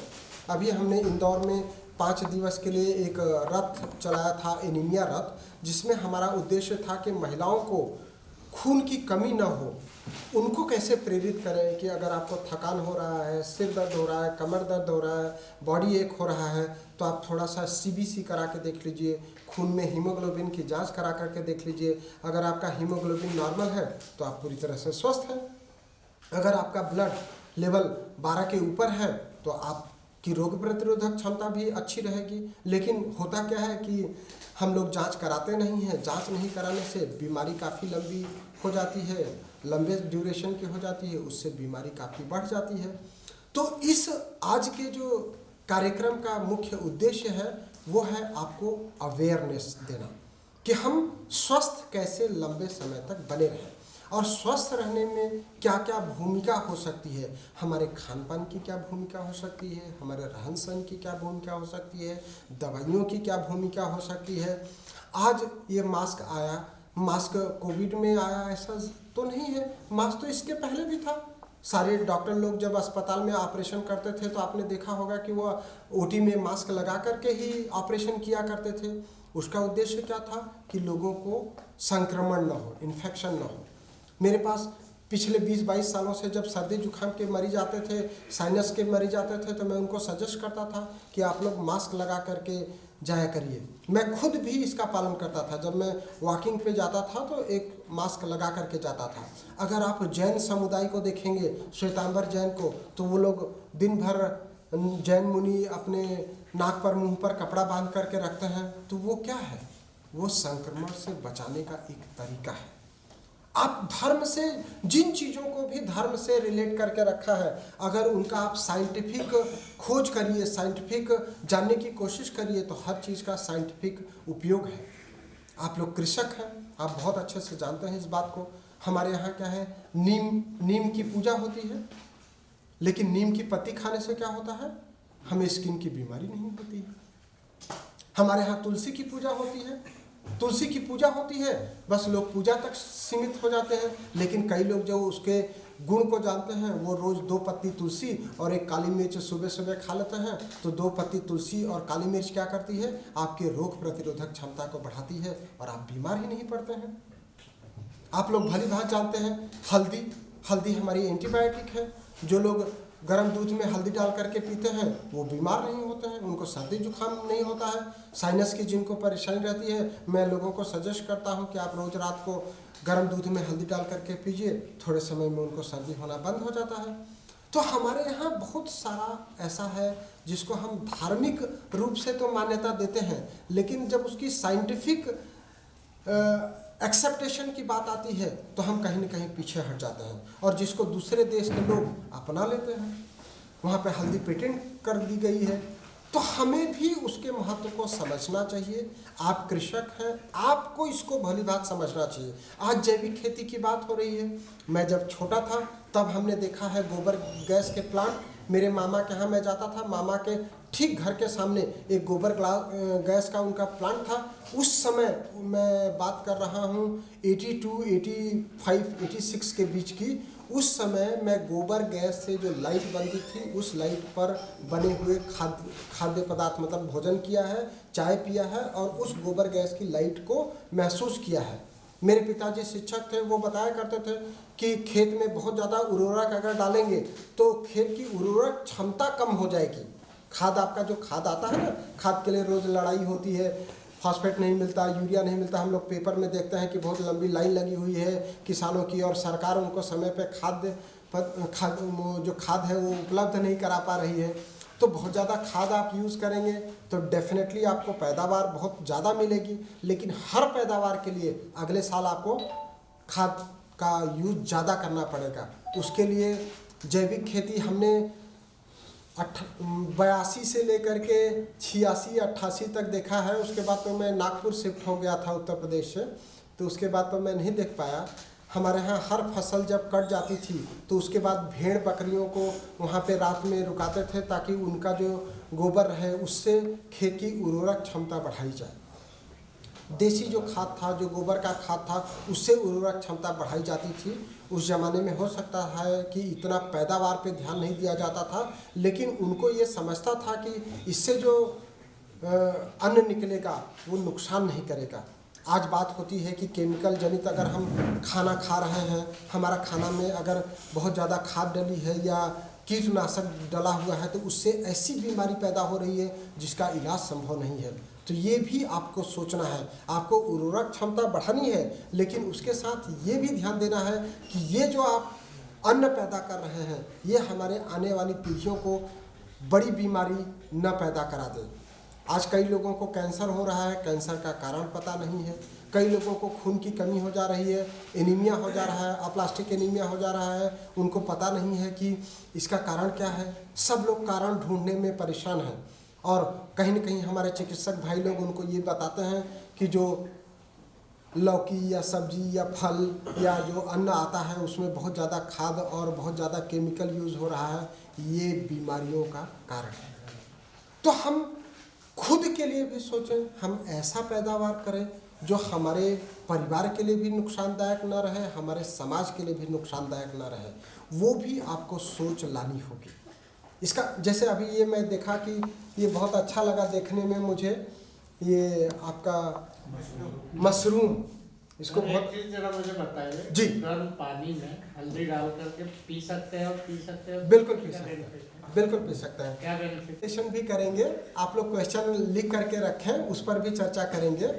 Speaker 2: अभी हमने इंदौर में 5 दिवस के लिए एक रथ चलाया था, एनीमिया रथ, जिसमें हमारा उद्देश्य था कि महिलाओं को खून की कमी ना हो, उनको कैसे प्रेरित करें कि अगर आपको थकान हो रहा है, सिर दर्द हो रहा है, कमर दर्द हो रहा है, बॉडी एक हो रहा है, तो आप थोड़ा सा CBC करा के देख लीजिए, खून में हीमोग्लोबिन की जांच करा करके देख लीजिए। अगर आपका हीमोग्लोबिन नॉर्मल है तो आप पूरी तरह से स्वस्थ हैं। अगर आपका ब्लड लेवल 12 के ऊपर है तो आपकी रोग प्रतिरोधक क्षमता भी अच्छी रहेगी। लेकिन होता क्या है कि हम लोग जांच कराते नहीं हैं, जांच नहीं कराने से बीमारी काफ़ी लंबी हो जाती है, लंबे ड्यूरेशन की हो जाती है, उससे बीमारी काफ़ी बढ़ जाती है। तो इस आज के जो कार्यक्रम का मुख्य उद्देश्य है वो है आपको अवेयरनेस देना कि हम स्वस्थ कैसे लंबे समय तक बने रहें और स्वस्थ रहने में क्या क्या भूमिका हो सकती है। हमारे खान पान की क्या भूमिका हो सकती है, हमारे रहन सहन की क्या भूमिका हो सकती है, दवाइयों की क्या भूमिका हो सकती है। आज ये मास्क आया, मास्क कोविड में आया ऐसा तो नहीं है, मास्क तो इसके पहले भी था। सारे डॉक्टर लोग जब अस्पताल में ऑपरेशन करते थे तो आपने देखा होगा कि वो ओटी में मास्क लगा करके ही ऑपरेशन किया करते थे। उसका उद्देश्य क्या था कि लोगों को संक्रमण न हो, इन्फेक्शन न हो। मेरे पास पिछले 20-22 सालों से जब सर्दी जुकाम के मरीज आते थे, साइनस के मरीज आते थे, तो मैं उनको सजेस्ट करता था कि आप लोग मास्क लगा करके जाया करिए। मैं खुद भी इसका पालन करता था। जब मैं वॉकिंग पे जाता था तो एक मास्क लगा करके जाता था। अगर आप जैन समुदाय को देखेंगे, श्वेतांबर जैन को, तो वो लोग दिन भर जैन मुनि अपने नाक पर मुंह पर कपड़ा बांध करके रखते हैं। तो वो क्या है? वो संक्रमण से बचाने का एक तरीका है। आप धर्म से, जिन चीज़ों को भी धर्म से रिलेट करके रखा है, अगर उनका आप साइंटिफिक खोज करिए, साइंटिफिक जानने की कोशिश करिए, तो हर चीज़ का साइंटिफिक उपयोग है। आप लोग कृषक हैं, आप बहुत अच्छे से जानते हैं इस बात को। हमारे यहाँ क्या है, नीम की पूजा होती है, लेकिन नीम की पत्ती खाने से क्या होता है? हमें स्किन की बीमारी नहीं होती है। हमारे यहाँ तुलसी की पूजा होती है, तुलसी की पूजा होती है, बस लोग पूजा तक सीमित हो जाते हैं। लेकिन कई लोग जो उसके गुण को जानते हैं, वो रोज़ 2 पत्ती तुलसी और एक काली मिर्च सुबह सुबह खा लेते हैं। तो 2 पत्ती तुलसी और काली मिर्च क्या करती है? आपके रोग प्रतिरोधक क्षमता को बढ़ाती है और आप बीमार ही नहीं पड़ते हैं। आप लोग भली भांति जानते हैं हल्दी हमारी एंटीबायोटिक है। जो लोग गर्म दूध में हल्दी डाल करके पीते हैं वो बीमार नहीं होते हैं, उनको सर्दी जुकाम नहीं होता है। साइनस की जिनको परेशानी रहती है, मैं लोगों को सजेस्ट करता हूं कि आप रोज़ रात को गर्म दूध में हल्दी डाल करके पीजिए, थोड़े समय में उनको सर्दी होना बंद हो जाता है। तो हमारे यहाँ बहुत सारा ऐसा है जिसको हम धार्मिक रूप से तो मान्यता देते हैं, लेकिन जब उसकी साइंटिफिक एक्सेप्टेशन की बात आती है तो हम कहीं न कहीं पीछे हट जाते हैं, और जिसको दूसरे देश के लोग अपना लेते हैं। वहाँ पे हल्दी पेटेंट कर दी गई है, तो हमें भी उसके महत्व को समझना चाहिए। आप कृषक हैं, आपको इसको भली बात समझना चाहिए। आज जैविक खेती की बात हो रही है। मैं जब छोटा था तब हमने देखा है गोबर गैस के प्लांट। मेरे मामा के यहाँ मैं जाता था, मामा के ठीक घर के सामने एक गोबर गैस का उनका प्लांट था। उस समय मैं बात कर रहा हूँ 82, 85, 86 के बीच की। उस समय मैं गोबर गैस से जो लाइट बनती थी, उस लाइट पर बने हुए खाद्य पदार्थ मतलब भोजन किया है, चाय पिया है, और उस गोबर गैस की लाइट को महसूस किया है। मेरे पिताजी शिक्षक थे, वो बताया करते थे कि खेत में बहुत ज़्यादा उर्वरक अगर डालेंगे तो खेत की उर्वरक क्षमता कम हो जाएगी। खाद, आपका जो खाद आता है ना, खाद के लिए रोज़ लड़ाई होती है, फॉस्फेट नहीं मिलता, यूरिया नहीं मिलता। हम लोग पेपर में देखते हैं कि बहुत लंबी लाइन लगी हुई है किसानों की, और सरकार उनको समय पे जो खाद है वो उपलब्ध नहीं करा पा रही है। तो बहुत ज़्यादा खाद आप यूज़ करेंगे तो डेफिनेटली आपको पैदावार बहुत ज़्यादा मिलेगी, लेकिन हर पैदावार के लिए अगले साल आपको खाद का यूज़ ज़्यादा करना पड़ेगा। उसके लिए जैविक खेती हमने 82 से लेकर के 86-88 तक देखा है। उसके बाद तो मैं नागपुर शिफ्ट हो गया था उत्तर प्रदेश से, तो उसके बाद तो मैं नहीं देख पाया। हमारे यहाँ हर फसल जब कट जाती थी तो उसके बाद भेड़ बकरियों को वहाँ पे रात में रुकाते थे ताकि उनका जो गोबर है उससे खेत की उर्वरक क्षमता बढ़ाई जाए। देसी जो खाद था, जो गोबर का खाद था, उससे उर्वरक क्षमता बढ़ाई जाती थी। उस ज़माने में हो सकता है कि इतना पैदावार पे ध्यान नहीं दिया जाता था, लेकिन उनको ये समझता था कि इससे जो अन्न निकलेगा वो नुकसान नहीं करेगा। आज बात होती है कि केमिकल जनित अगर हम खाना खा रहे हैं, हमारा खाना में अगर बहुत ज़्यादा खाद डली है या कीटनाशक डला हुआ है, तो उससे ऐसी बीमारी पैदा हो रही है जिसका इलाज संभव नहीं है। तो ये भी आपको सोचना है। आपको उर्वरक क्षमता बढ़ानी है, लेकिन उसके साथ ये भी ध्यान देना है कि ये जो आप अन्न पैदा कर रहे हैं ये हमारे आने वाली पीढ़ियों को बड़ी बीमारी न पैदा करा दे। आज कई लोगों को कैंसर हो रहा है, कैंसर का कारण पता नहीं है। कई लोगों को खून की कमी हो जा रही है, एनीमिया हो जा रहा है, अप्लास्टिक एनीमिया हो जा रहा है, उनको पता नहीं है कि इसका कारण क्या है। सब लोग कारण ढूंढने में परेशान हैं, और कहीं न कहीं हमारे चिकित्सक भाई लोग उनको ये बताते हैं कि जो लौकी या सब्जी या फल या जो अन्न आता है उसमें बहुत ज़्यादा खाद और बहुत ज़्यादा केमिकल यूज़ हो रहा है, ये बीमारियों का कारण है। तो हम खुद के लिए भी सोचें, हम ऐसा पैदावार करें जो हमारे परिवार के लिए भी नुकसानदायक न रहे, हमारे समाज के लिए भी नुकसानदायक न रहे, वो भी आपको सोच लानी होगी। इसका जैसे अभी ये मैं देखा कि ये बहुत अच्छा लगा देखने में मुझे, ये आपका मशरूम, इसको
Speaker 3: एक
Speaker 2: बहुत
Speaker 3: चीज जरा मुझे बताइए
Speaker 2: जी।
Speaker 3: गर्म पानी में हल्दी डाल करके पी सकते हैं और पी सकते हैं?
Speaker 2: बिल्कुल पी
Speaker 3: क्या
Speaker 2: सकते हैं,
Speaker 3: benefit है?
Speaker 2: बिल्कुल पी सकते हैं।
Speaker 3: क्या बेनिफिट?
Speaker 2: क्वेश्चन भी करेंगे, आप लोग क्वेश्चन लिख करके रखें, उस पर भी चर्चा करेंगे।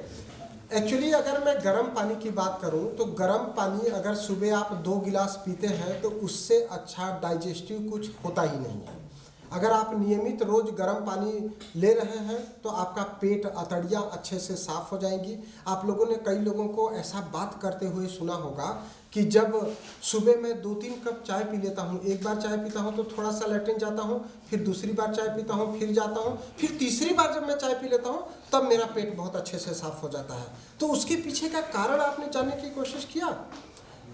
Speaker 2: एक्चुअली अगर मैं गर्म पानी की बात करूं तो गर्म पानी अगर सुबह आप 2 गिलास पीते हैं तो उससे अच्छा डाइजेस्टिव कुछ होता ही नहीं है। अगर आप नियमित रोज गर्म पानी ले रहे हैं तो आपका पेट, अतड़ियाँ अच्छे से साफ हो जाएंगी। आप लोगों ने कई लोगों को ऐसा बात करते हुए सुना होगा कि जब सुबह मैं 2-3 कप चाय पी लेता हूँ, एक बार चाय पीता हूँ तो थोड़ा सा लैट्रिन जाता हूँ, फिर दूसरी बार चाय पीता हूँ, फिर जाता हूँ, फिर तीसरी बार जब मैं चाय पी लेता हूँ तब मेरा पेट बहुत अच्छे से साफ हो जाता है। तो उसके पीछे का कारण आपने जानने की कोशिश किया?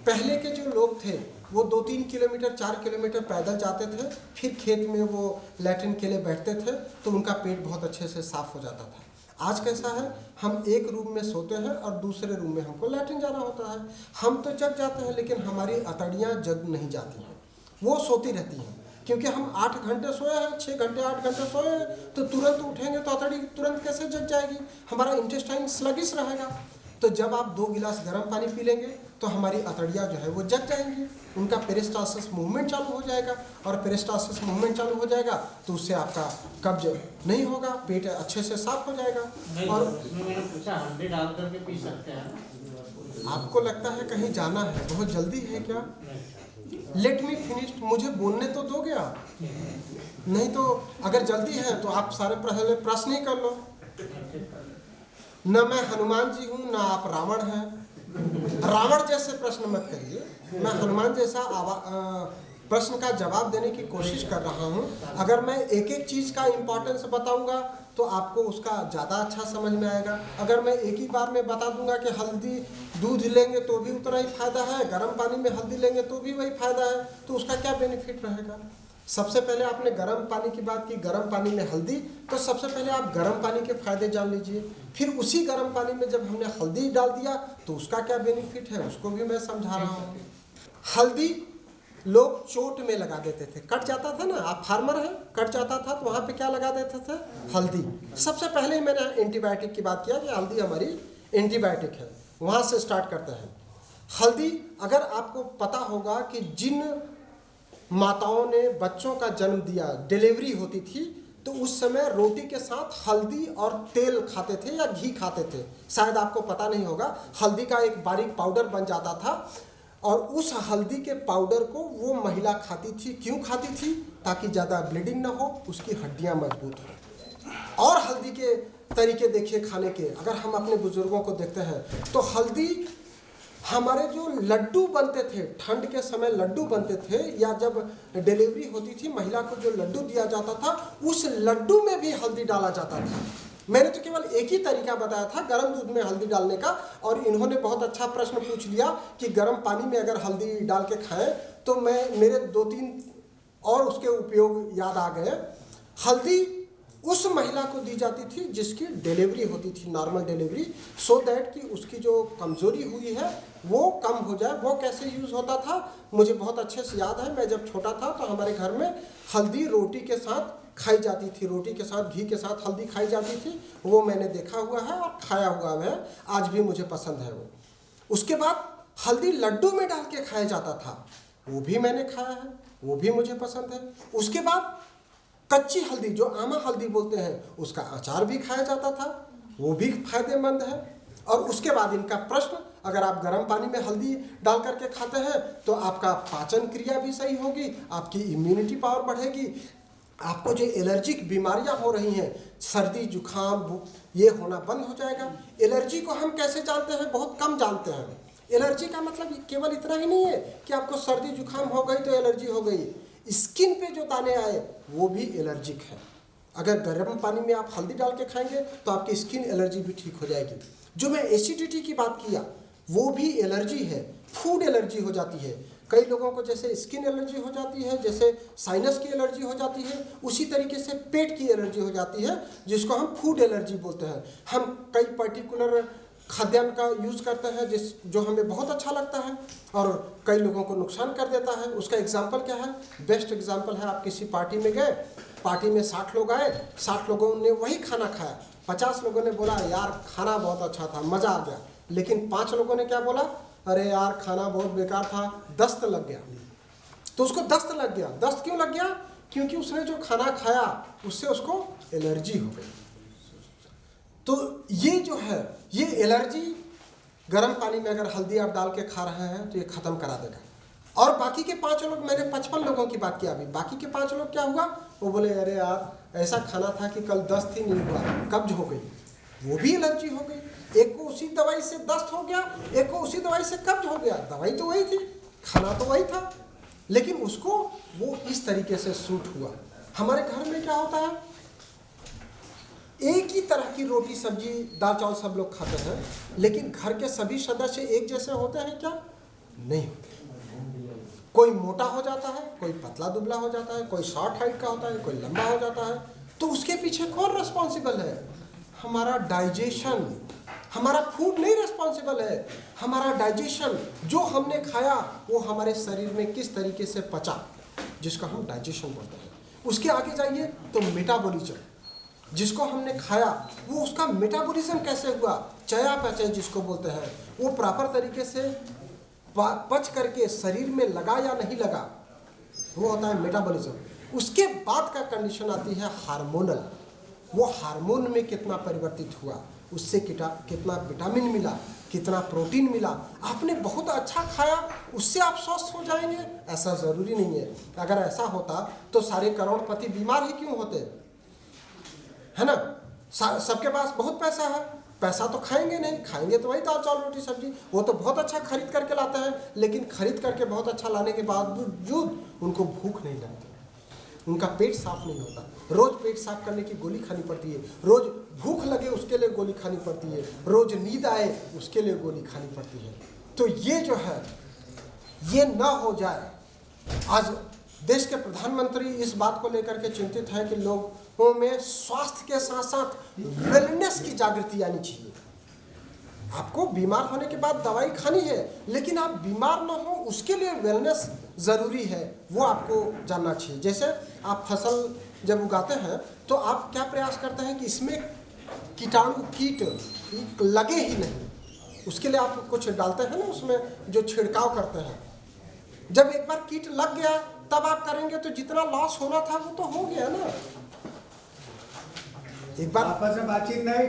Speaker 2: पहले के जो लोग थे वो 2-3 किलोमीटर 4 किलोमीटर पैदल जाते थे, फिर खेत में वो लैट्रिन के लिए बैठते थे तो उनका पेट बहुत अच्छे से साफ हो जाता था। आज कैसा है, हम एक रूम में सोते हैं और दूसरे रूम में हमको लैट्रिन जाना होता है। हम तो जग जाते हैं लेकिन हमारी अतड़ियाँ जग नहीं जाती हैं, वो सोती रहती हैं, क्योंकि हम 8 घंटे सोए हैं, 6 घंटे 8 घंटे सोए हैं, तो तुरंत उठेंगे तो अतड़ी तुरंत कैसे जग जाएगी? हमारा इंटेस्टाइन स्लगिश रहेगा। तो जब आप 2 गिलास गर्म पानी पी लेंगे तो हमारी अतड़ियाँ जो है वो जग जाएंगी, उनका पेरिस्टाल्सिस मूवमेंट चालू हो जाएगा, और पेरिस्टाल्सिस मूवमेंट चालू हो जाएगा तो उससे आपका कब्ज नहीं होगा, पेट अच्छे से साफ हो जाएगा। और
Speaker 3: उसमें मैंने पूछा हल्दी डाल करके पी सकते हैं?
Speaker 2: आपको लगता है कहीं जाना है, बहुत जल्दी है क्या? लेट मी फिनिश, मुझे बोलने तो दोगे आप? नहीं तो अगर जल्दी है तो आप सारे पहले प्रश्न ही कर लो। न मैं हनुमान जी हूँ, ना आप रावण हैं। रावण जैसे प्रश्न मत करिए, मैं हनुमान जैसा प्रश्न का जवाब देने की कोशिश कर रहा हूँ। अगर मैं एक एक चीज़ का इम्पोर्टेंस बताऊँगा तो आपको उसका ज़्यादा अच्छा समझ में आएगा। अगर मैं एक ही बार में बता दूंगा कि हल्दी दूध लेंगे तो भी उतना ही फायदा है, गर्म पानी में हल्दी लेंगे तो भी वही फायदा है, तो उसका क्या बेनिफिट रहेगा? सबसे पहले आपने गर्म पानी की बात की, गर्म पानी में हल्दी, तो सबसे पहले आप गर्म पानी के फायदे जान लीजिए। फिर उसी गर्म पानी में जब हमने हल्दी डाल दिया तो उसका क्या बेनिफिट है उसको भी मैं समझा रहा हूँ। हल्दी लोग चोट में लगा देते थे, कट जाता था ना, आप फार्मर हैं, कट जाता था तो वहाँ पे क्या लगा देते थे? हल्दी। सबसे पहले ही मैंने एंटीबायोटिक की बात किया कि हल्दी हमारी एंटीबायोटिक है, वहाँ से स्टार्ट करते हैं। हल्दी, अगर आपको पता होगा कि जिन माताओं ने बच्चों का जन्म दिया, डिलीवरी होती थी, तो उस समय रोटी के साथ हल्दी और तेल खाते थे या घी खाते थे, शायद आपको पता नहीं होगा। हल्दी का एक बारीक पाउडर बन जाता था और उस हल्दी के पाउडर को वो महिला खाती थी। क्यों खाती थी? ताकि ज़्यादा ब्लीडिंग ना हो, उसकी हड्डियाँ मजबूत हो। और हल्दी के तरीके देखिए खाने के, अगर हम अपने बुजुर्गों को देखते हैं तो हल्दी, हमारे जो लड्डू बनते थे, ठंड के समय लड्डू बनते थे, या जब डिलीवरी होती थी महिला को जो लड्डू दिया जाता था, उस लड्डू में भी हल्दी डाला जाता था। मैंने तो केवल एक ही तरीका बताया था गर्म दूध में हल्दी डालने का, और इन्होंने बहुत अच्छा प्रश्न पूछ लिया कि गर्म पानी में अगर हल्दी डाल के खाएं, तो मेरे 2-3 और उसके उपयोग याद आ गए। हल्दी उस महिला को दी जाती थी जिसकी डिलीवरी होती थी, नॉर्मल डिलीवरी, सो दैट कि उसकी जो कमज़ोरी हुई है वो कम हो जाए। वो कैसे यूज़ होता था मुझे बहुत अच्छे से याद है। मैं जब छोटा था तो हमारे घर में हल्दी रोटी के साथ खाई जाती थी, रोटी के साथ घी के साथ हल्दी खाई जाती थी, वो मैंने देखा हुआ है और खाया हुआ है, आज भी मुझे पसंद है वो। उसके बाद हल्दी लड्डू में डाल के खाया जाता था, वो भी मैंने खाया है, वो भी मुझे पसंद है। उसके बाद कच्ची हल्दी, जो आमा हल्दी बोलते हैं, उसका अचार भी खाया जाता था, वो भी फायदेमंद है। और उसके बाद इनका प्रश्न, अगर आप गर्म पानी में हल्दी डाल करके खाते हैं तो आपका पाचन क्रिया भी सही होगी, आपकी इम्यूनिटी पावर बढ़ेगी, आपको जो एलर्जिक बीमारियां हो रही हैं, सर्दी जुकाम, ये होना बंद हो जाएगा। एलर्जी को हम कैसे जानते हैं? बहुत कम जानते हैं। एलर्जी का मतलब केवल इतना ही नहीं है कि आपको सर्दी जुकाम हो गई तो एलर्जी हो गई, स्किन पे जो दाने आए वो भी एलर्जिक है। अगर गर्म पानी में आप हल्दी डाल के खाएंगे तो आपकी स्किन एलर्जी भी ठीक हो जाएगी। जो मैं एसिडिटी की बात किया वो भी एलर्जी है, फूड एलर्जी हो जाती है। कई लोगों को जैसे स्किन एलर्जी हो जाती है, जैसे साइनस की एलर्जी हो जाती है, उसी तरीके से पेट की एलर्जी हो जाती है, जिसको हम फूड एलर्जी बोलते हैं। हम कई पर्टिकुलर खाद्यान्न का यूज़ करते हैं जो हमें बहुत अच्छा लगता है और कई लोगों को नुकसान कर देता है। उसका एग्जाम्पल क्या है? बेस्ट एग्जाम्पल है, आप किसी पार्टी में गए, पार्टी में 60 लोग आए, 60 लोगों ने वही खाना खाया, 50 लोगों ने बोला यार खाना बहुत अच्छा था, मज़ा आ गया, लेकिन 5 लोगों ने क्या बोला? अरे यार खाना बहुत बेकार था, दस्त लग गया। तो उसको दस्त लग गया। दस्त क्यों लग गया? क्योंकि उसने जो खाना खाया उससे उसको एलर्जी हो गई। तो ये जो है, ये एलर्जी गर्म पानी में अगर हल्दी आप डाल के खा रहे हैं तो ये ख़त्म करा देगा। और बाकी के 5 लोग, मैंने 55 लोगों की बात किया अभी, बाकी के 5 लोग क्या हुआ? वो बोले अरे यार ऐसा खाना था कि कल दस्त ही नहीं हुआ, कब्ज हो गई, वो भी एलर्जी हो गई। एक को उसी दवाई से दस्त हो गया, एक को उसी दवाई से कब्ज हो गया। दवाई तो वही थी, खाना तो वही था, लेकिन उसको वो इस तरीके से सूट हुआ। हमारे घर में क्या होता है, एक ही तरह की रोटी सब्जी दाल चावल सब लोग खाते हैं, लेकिन घर के सभी सदस्य एक जैसे होते हैं क्या? नहीं होते। कोई मोटा हो जाता है, कोई पतला दुबला हो जाता है, कोई शॉर्ट हाइट का होता है, कोई लंबा हो जाता है। तो उसके पीछे कौन रिस्पॉन्सिबल है? हमारा डाइजेशन। हमारा फूड नहीं रिस्पॉन्सिबल है, हमारा डाइजेशन। जो हमने खाया वो हमारे शरीर में किस तरीके से पचा, जिसको हम डाइजेशन बोलते हैं। उसके आगे जाइए तो मेटाबॉलिज्म, जिसको हमने खाया वो उसका मेटाबॉलिज्म कैसे हुआ, चयापचय जिसको बोलते हैं, वो प्रॉपर तरीके से पच करके शरीर में लगा या नहीं लगा, वो होता है मेटाबॉलिज्म। उसके बाद का कंडीशन आती है हार्मोनल। वो हार्मोन में कितना परिवर्तित हुआ, उससे कितना विटामिन मिला, कितना प्रोटीन मिला। आपने बहुत अच्छा खाया उससे आप स्वस्थ हो जाएंगे, ऐसा ज़रूरी नहीं है। अगर ऐसा होता तो सारे करोड़पति बीमार ही क्यों होते, है ना? सबके पास बहुत पैसा है, पैसा तो खाएंगे नहीं, खाएंगे तो वही दाल चावल रोटी सब्जी। वो तो बहुत अच्छा खरीद करके लाते हैं, लेकिन खरीद करके बहुत अच्छा लाने के बावजूद उनको भूख नहीं लगती, उनका पेट साफ नहीं होता। रोज पेट साफ करने की गोली खानी पड़ती है, रोज भूख लगे उसके लिए गोली खानी पड़ती है, रोज नींद आए उसके लिए गोली खानी पड़ती है। तो ये जो है, ये ना हो जाए। आज देश के प्रधानमंत्री इस बात को लेकर के चिंतित हैं कि लोगों में स्वास्थ्य के साथ साथ वेलनेस की जागृति आनी चाहिए। आपको बीमार होने के बाद दवाई खानी है, लेकिन आप बीमार ना हो उसके लिए वेलनेस ज़रूरी है, वो आपको जानना चाहिए। जैसे आप फसल जब उगाते हैं तो आप क्या प्रयास करते हैं कि इसमें कीटाणु कीट लगे ही नहीं, उसके लिए आप कुछ डालते हैं ना, उसमें जो छिड़काव करते हैं। जब एक बार कीट लग गया तब आप करेंगे तो जितना लॉस होना था वो तो हो गया ना। एक बार
Speaker 1: आपस में बातचीत नहीं,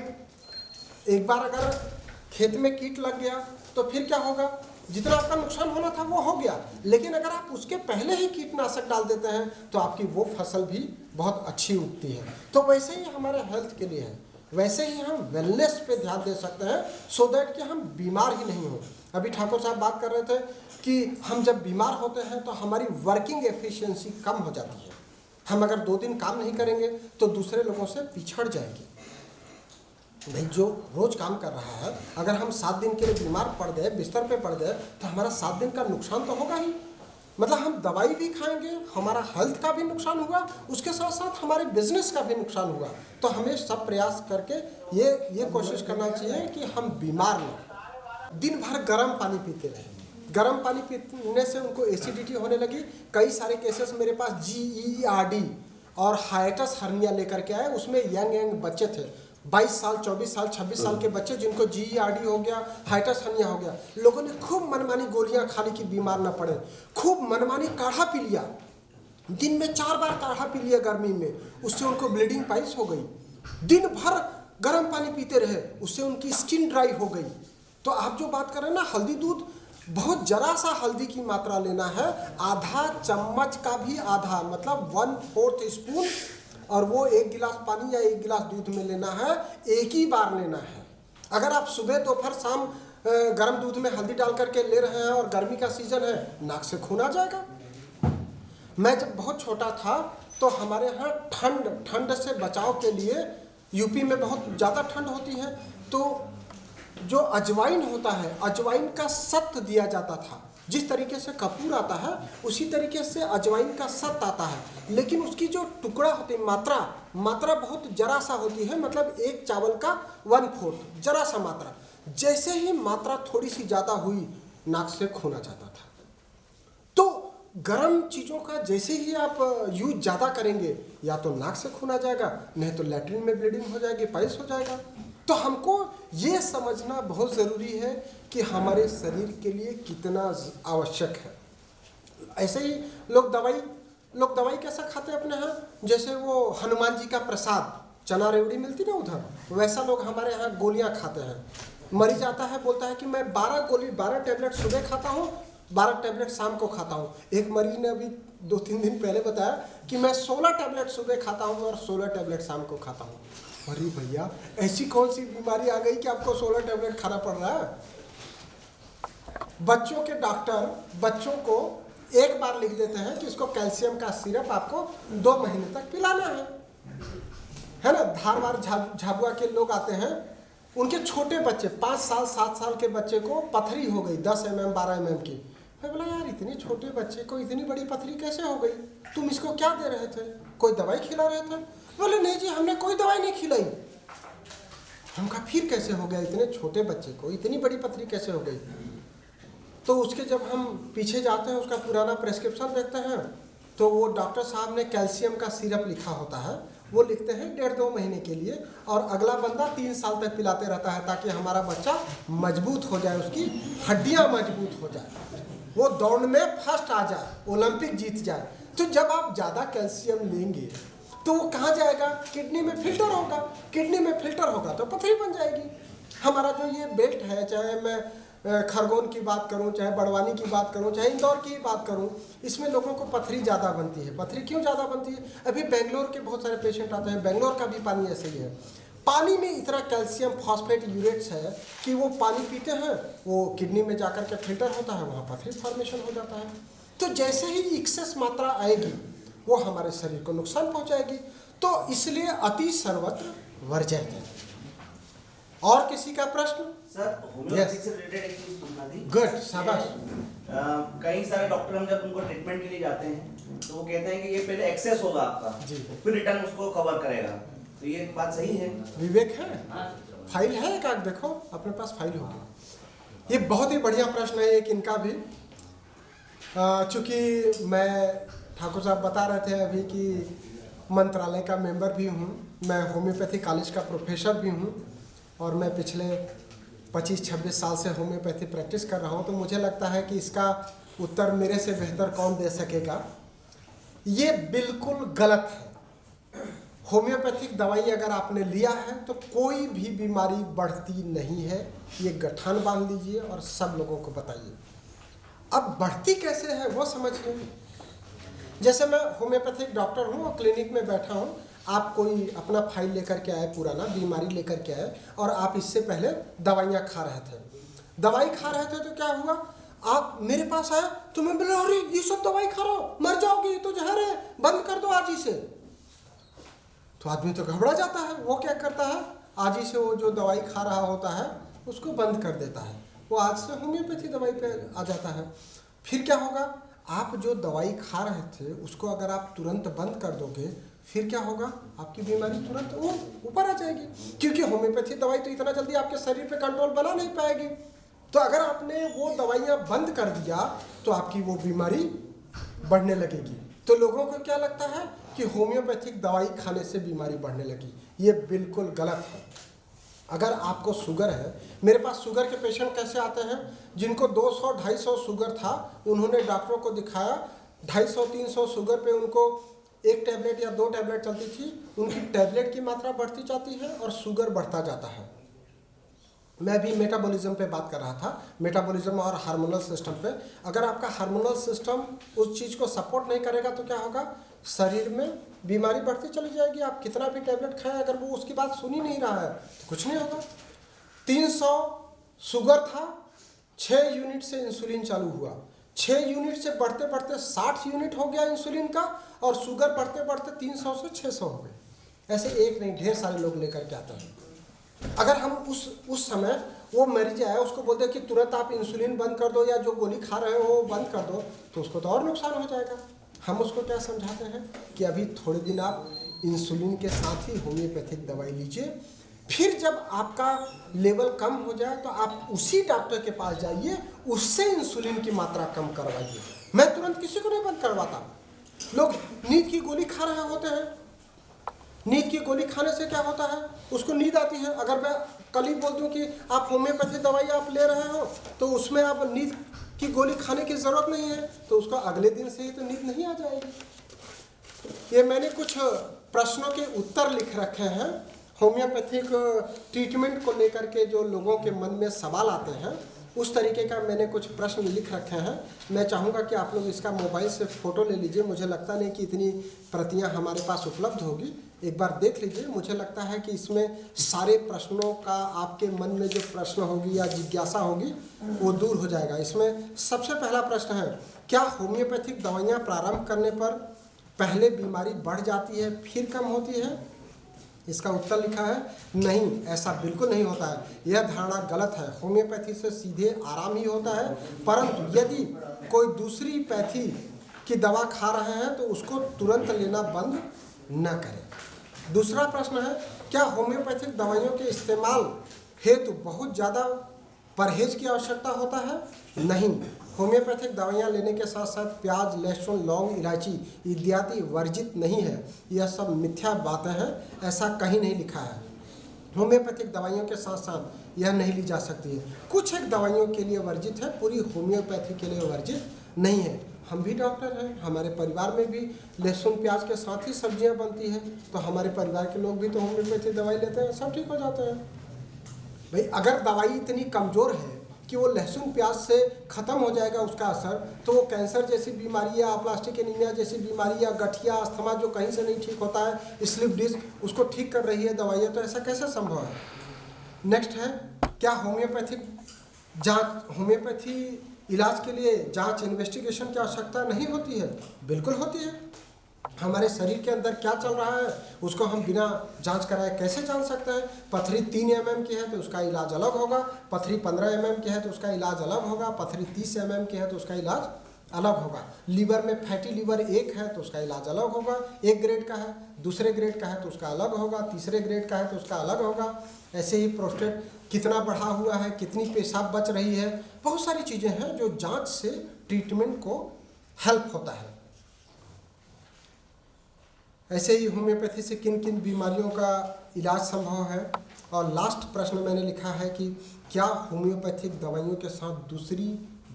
Speaker 2: एक बार अगर खेत में कीट लग गया तो फिर क्या होगा, जितना आपका नुकसान होना था वो हो गया। लेकिन अगर आप उसके पहले ही कीटनाशक डाल देते हैं तो आपकी वो फसल भी बहुत अच्छी उगती है। तो वैसे ही हमारे हेल्थ के लिए है, वैसे ही हम वेलनेस पे ध्यान दे सकते हैं, सो दैट कि हम बीमार ही नहीं हो। अभी ठाकुर साहब बात कर रहे थे कि हम जब बीमार होते हैं तो हमारी वर्किंग एफिशिएंसी कम हो जाती है। हम अगर 2 दिन काम नहीं करेंगे तो दूसरे लोगों से पिछड़ जाएंगे। भाई जो रोज काम कर रहा है, अगर हम 7 दिन के लिए बीमार पड़ गए, बिस्तर पे पड़ गए, तो हमारा 7 दिन का नुकसान तो होगा ही। मतलब हम दवाई भी खाएंगे, हमारा हेल्थ का भी नुकसान हुआ, उसके साथ साथ हमारे बिजनेस का भी नुकसान हुआ। तो हमें सब प्रयास करके ये कोशिश करना चाहिए कि हम बीमार न, दिन भर गर्म पानी पीते रहें। गर्म पानी पीने से उनको एसिडिटी होने लगी। कई सारे केसेस मेरे पास GERD और हाइटस हर्निया लेकर के आए। उसमें यंग बच्चे थे, 22 साल, 24 साल, 26 साल के बच्चे, जिनको GERD हो गया, हाइटस हर्निया हो गया। लोगों ने खूब मनमानी गोलियां खा ली कि बीमार ना पड़े, खूब मनमानी काढ़ा पी लिया, दिन में 4 बार काढ़ा पी लिया गर्मी में, उससे उनको ब्लीडिंग पाइल्स हो गई। दिन भर गर्म पानी पीते रहे, उससे उनकी स्किन ड्राई हो गई। तो आप जो बात कर रहे हैं ना, हल्दी दूध, बहुत जरा सा हल्दी की मात्रा लेना है, आधा चम्मच का भी आधा, मतलब 1/4 स्पून, और वो 1 गिलास पानी या 1 गिलास दूध में लेना है, एक ही बार लेना है। अगर आप सुबह दोपहर शाम गर्म दूध में हल्दी डाल करके ले रहे हैं और गर्मी का सीजन है, नाक से खून आ जाएगा। मैं जब बहुत छोटा था तो हमारे यहाँ ठंड से बचाव के लिए, यूपी में बहुत ज़्यादा ठंड होती है, तो जो अजवाइन होता है, अजवाइन का सत्त दिया जाता था। जिस तरीके से कपूर आता है उसी तरीके से अजवाइन का सत्त आता है, लेकिन उसकी जो टुकड़ा होती है, मात्रा बहुत जरा सा होती है, मतलब एक चावल का 1/4 जरा सा मात्रा। जैसे ही मात्रा थोड़ी सी ज़्यादा हुई नाक से खून आ जाता था। तो गर्म चीज़ों का जैसे ही आप यूज ज़्यादा करेंगे या तो नाक से खून आ जाएगा, नहीं तो लैट्रिन में ब्लीडिंग हो जाएगी, पाइल्स हो जाएगा। तो हमको ये समझना बहुत ज़रूरी है कि हमारे शरीर के लिए कितना आवश्यक है। ऐसे ही लोग दवाई कैसा खाते हैं अपने यहाँ, जैसे वो हनुमान जी का प्रसाद चना रेवड़ी मिलती ना उधर, वैसा लोग हमारे यहाँ गोलियाँ खाते हैं। मरीज आता है बोलता है कि मैं 12 टैबलेट सुबह खाता हूँ, 12 टैबलेट शाम को खाता हूँ। एक मरीज ने अभी 2-3 दिन पहले बताया कि मैं 16 टैबलेट सुबह खाता हूँ और 16 टैबलेट शाम को खाता हूँ। अरे भैया, ऐसी कौन सी बीमारी आ गई कि आपको 16 टैबलेट खाना पड़ रहा है? बच्चों के डॉक्टर बच्चों को एक बार लिख देते हैं कि इसको कैल्शियम का सिरप आपको 2 महीने तक पिलाना है ना। धारवाड़ झाबुआ के लोग आते हैं, उनके छोटे बच्चे 5 साल 7 साल के बच्चे को पथरी हो गई 10 mm 12 mm की। मैं बोला यार, इतने छोटे बच्चे को इतनी बड़ी पथरी कैसे हो गई? तुम इसको क्या दे रहे थे? कोई दवाई खिला रहे थे? बोले नहीं जी, हमने कोई दवाई नहीं खिलाई। हम कहा फिर कैसे हो गया, इतने छोटे बच्चे को इतनी बड़ी पथरी कैसे हो गई? तो उसके जब हम पीछे जाते हैं, उसका पुराना प्रेस्क्रिप्शन देखते हैं, तो वो डॉक्टर साहब ने कैल्शियम का सिरप लिखा होता है, वो लिखते हैं 1.5-2 महीने के लिए, और अगला बंदा 3 साल तक पिलाते रहता है ताकि हमारा बच्चा मजबूत हो जाए, उसकी हड्डियां मजबूत हो जाए, वो दौड़ में फर्स्ट आ जाए, ओलंपिक जीत जाए। तो जब आप ज़्यादा कैल्शियम लेंगे तो वो कहाँ जाएगा? किडनी में फिल्टर होगा, किडनी में फिल्टर होगा तो पथरी बन जाएगी। हमारा जो ये बेल्ट है, चाहे मैं खरगोन की बात करूं, चाहे बड़वानी की बात करूं, चाहे इंदौर की बात करूं, इसमें लोगों को पथरी ज़्यादा बनती है। पथरी क्यों ज़्यादा बनती है? अभी बेंगलोर के बहुत सारे पेशेंट आते हैं, बेंगलोर का भी पानी ऐसे ही है। पानी में इतना कैल्शियम फॉस्फेट यूरेट्स है कि वो पानी पीते हैं, वो किडनी में जाकर के फिल्टर होता है, वहाँ पथरी फॉर्मेशन हो जाता है। तो जैसे ही एक्सेस मात्रा आएगी वो हमारे शरीर को नुकसान पहुँचाएगी। तो इसलिए अति सर्वत्र वर्जयते। और किसी का प्रश्न?
Speaker 4: सर, होम्योपैथिक से रिलेटेड एक चीज पूछना थी।
Speaker 2: गुड, शाबाश।
Speaker 4: कई सारे डॉक्टर हम जब उनको ट्रीटमेंट के लिए जाते हैं तो वो कहते हैं कि ये पहले एक्सेस होगा आपका
Speaker 2: जी,
Speaker 4: फिर रिटर्न उसको कवर करेगा, तो ये बात सही है?
Speaker 2: विवेक है, फाइल है एक आध, देखो अपने पास फाइल होगी। ये बहुत ही बढ़िया प्रश्न है एक इनका भी। चूँकि मैं ठाकुर साहब बता रहे थे अभी कि मंत्रालय का मेंबर भी हूँ, मैं होम्योपैथी कॉलेज का प्रोफेसर भी हूँ, और मैं पिछले 25-26 साल से होम्योपैथी प्रैक्टिस कर रहा हूँ। तो मुझे लगता है कि इसका उत्तर मेरे से बेहतर कौन दे सकेगा। ये बिल्कुल गलत है। होम्योपैथिक दवाई अगर आपने लिया है तो कोई भी बीमारी बढ़ती नहीं है, ये गठान बांध लीजिए और सब लोगों को बताइए। अब बढ़ती कैसे है वो समझिए। जैसे मैं होम्योपैथिक डॉक्टर हूँ और क्लिनिक में बैठा हूँ, आप कोई अपना फाइल लेकर के आए, पुराना बीमारी लेकर के आए, और आप इससे पहले दवाइयाँ खा रहे थे। दवाई खा रहे थे तो क्या हुआ, आप मेरे पास आए तो मैं बोला अरे ये सब दवाई खा रहा हो, मर जाओगी, तो जहर है, बंद कर दो आज ही से। तो आदमी तो घबरा जाता है। वो क्या करता है, आज ही से वो जो दवाई खा रहा होता है उसको बंद कर देता है, वो आज से होम्योपैथी दवाई पे आ जाता है। फिर क्या होगा, आप जो दवाई खा रहे थे उसको अगर आप तुरंत बंद कर दोगे, फिर क्या होगा, आपकी बीमारी तुरंत वो ऊपर आ जाएगी, क्योंकि होम्योपैथी दवाई तो इतना जल्दी आपके शरीर पे कंट्रोल बना नहीं पाएगी। तो अगर आपने वो दवाइयाँ बंद कर दिया तो आपकी वो बीमारी बढ़ने लगेगी। तो लोगों को क्या लगता है कि होम्योपैथिक दवाई खाने से बीमारी बढ़ने लगी, ये बिल्कुल गलत है। अगर आपको शुगर है, मेरे पास शुगर के पेशेंट कैसे आते हैं, जिनको 200-250 शुगर था, उन्होंने डॉक्टरों को दिखाया, 250-300 शुगर पे उनको 1 टैबलेट या 2 टैबलेट चलती थी, उनकी टैबलेट की मात्रा बढ़ती जाती है और शुगर बढ़ता जाता है। मैं भी मेटाबॉलिज्म पे बात कर रहा था, मेटाबॉलिज्म और हार्मोनल सिस्टम पे। अगर आपका हार्मोनल सिस्टम उस चीज़ को सपोर्ट नहीं करेगा तो क्या होगा, शरीर में बीमारी बढ़ती चली जाएगी। आप कितना भी टैबलेट खाएं, अगर वो उसकी बात सुन ही नहीं रहा है तो कुछ नहीं होगा। 300 शुगर था, 6 यूनिट से इंसुलिन चालू हुआ, 6 यूनिट से बढ़ते बढ़ते 60 यूनिट हो गया इंसुलिन का, और शुगर बढ़ते बढ़ते 300 से 600 हो गए। ऐसे एक नहीं, ढेर सारे लोग लेकर के आते हैं। अगर हम उस समय वो मरीज आया, उसको बोलते कि तुरंत आप इंसुलिन बंद कर दो या जो गोली खा रहे हो वो बंद कर दो, तो उसको तो और नुकसान हो जाएगा। हम उसको क्या समझाते हैं कि अभी थोड़े दिन आप इंसुलिन के साथ ही होम्योपैथिक दवाई लीजिए, फिर जब आपका लेवल कम हो जाए तो आप उसी डॉक्टर के पास जाइए, उससे इंसुलिन की मात्रा कम करवाइए। मैं तुरंत किसी को नहीं बंद करवाता। लोग नींद की गोली खा रहे होते हैं, नींद की गोली खाने से क्या होता है, उसको नींद आती है। अगर मैं कल ही बोल दूं कि आप होम्योपैथी दवाई आप ले रहे हो तो उसमें आप नींद की गोली खाने की ज़रूरत नहीं है, तो उसको अगले दिन से ही तो नींद नहीं आ जाएगी। ये मैंने कुछ प्रश्नों के उत्तर लिख रखे हैं होम्योपैथिक ट्रीटमेंट को लेकर के, जो लोगों के मन में सवाल आते हैं उस तरीके का मैंने कुछ प्रश्न लिख रखे हैं। मैं चाहूँगा कि आप लोग इसका मोबाइल से फ़ोटो ले लीजिए। मुझे लगता नहीं कि इतनी प्रतियां हमारे पास उपलब्ध होगी, एक बार देख लीजिए। मुझे लगता है कि इसमें सारे प्रश्नों का आपके मन में जो प्रश्न होगी या जिज्ञासा होगी वो दूर हो जाएगा। इसमें सबसे पहला प्रश्न है, क्या होम्योपैथिक दवाइयाँ प्रारंभ करने पर पहले बीमारी बढ़ जाती है फिर कम होती है? इसका उत्तर लिखा है नहीं, ऐसा बिल्कुल नहीं होता है। यह धारणा गलत है। होम्योपैथी से सीधे आराम ही होता है, परंतु यदि कोई दूसरी पैथी की दवा खा रहे हैं तो उसको तुरंत लेना बंद न करें। दूसरा प्रश्न है, क्या होम्योपैथिक दवाइयों के इस्तेमाल हेतु बहुत ज़्यादा परहेज की आवश्यकता होता है? नहीं, होम्योपैथिक दवाइयाँ लेने के साथ साथ प्याज, लहसुन, लौंग, इलायची इत्यादि वर्जित नहीं है। यह सब मिथ्या बातें हैं, ऐसा कहीं नहीं लिखा है। होम्योपैथिक दवाइयों के साथ साथ यह नहीं ली जा सकती है। कुछ एक दवाइयों के लिए वर्जित है, पूरी होम्योपैथी के लिए वर्जित नहीं है। हम भी डॉक्टर हैं, हमारे परिवार में भी लहसुन प्याज के साथ ही सब्जियां बनती हैं, तो हमारे परिवार के लोग भी तो होम्योपैथी दवाई लेते हैं, सब ठीक हो जाते हैं। भाई अगर दवाई इतनी कमज़ोर है कि वो लहसुन प्याज से ख़त्म हो जाएगा उसका असर, तो वो कैंसर जैसी बीमारी या प्लास्टिक एनीमिया जैसी बीमारी या गठिया, अस्थमा जो कहीं से नहीं ठीक होता है, स्लिप डिस्क, उसको ठीक कर रही है दवाइयाँ, तो ऐसा कैसे संभव है? नेक्स्ट है, क्या होम्योपैथिक जांच, होम्योपैथी इलाज के लिए जांच, इन्वेस्टिगेशन की आवश्यकता नहीं होती है? बिल्कुल होती है। हमारे शरीर के अंदर क्या चल रहा है उसको हम बिना जांच कराए कैसे जान सकते हैं? पथरी 3 mm की है तो उसका इलाज अलग होगा, पथरी 15 mm की है तो उसका इलाज अलग होगा, पथरी 30 mm की है तो उसका इलाज अलग होगा। लीवर में फैटी लीवर 1 है तो उसका इलाज अलग होगा, 1 ग्रेड का है, दूसरे ग्रेड का है तो उसका अलग होगा, तीसरे ग्रेड का है तो उसका अलग होगा। ऐसे ही प्रोस्टेट कितना बढ़ा हुआ है, कितनी पेशाब बच रही है, बहुत सारी चीज़ें हैं जो जांच से ट्रीटमेंट को हेल्प होता है। ऐसे ही होम्योपैथी से किन किन बीमारियों का इलाज संभव है? और लास्ट प्रश्न मैंने लिखा है कि क्या होम्योपैथिक दवाइयों के साथ दूसरी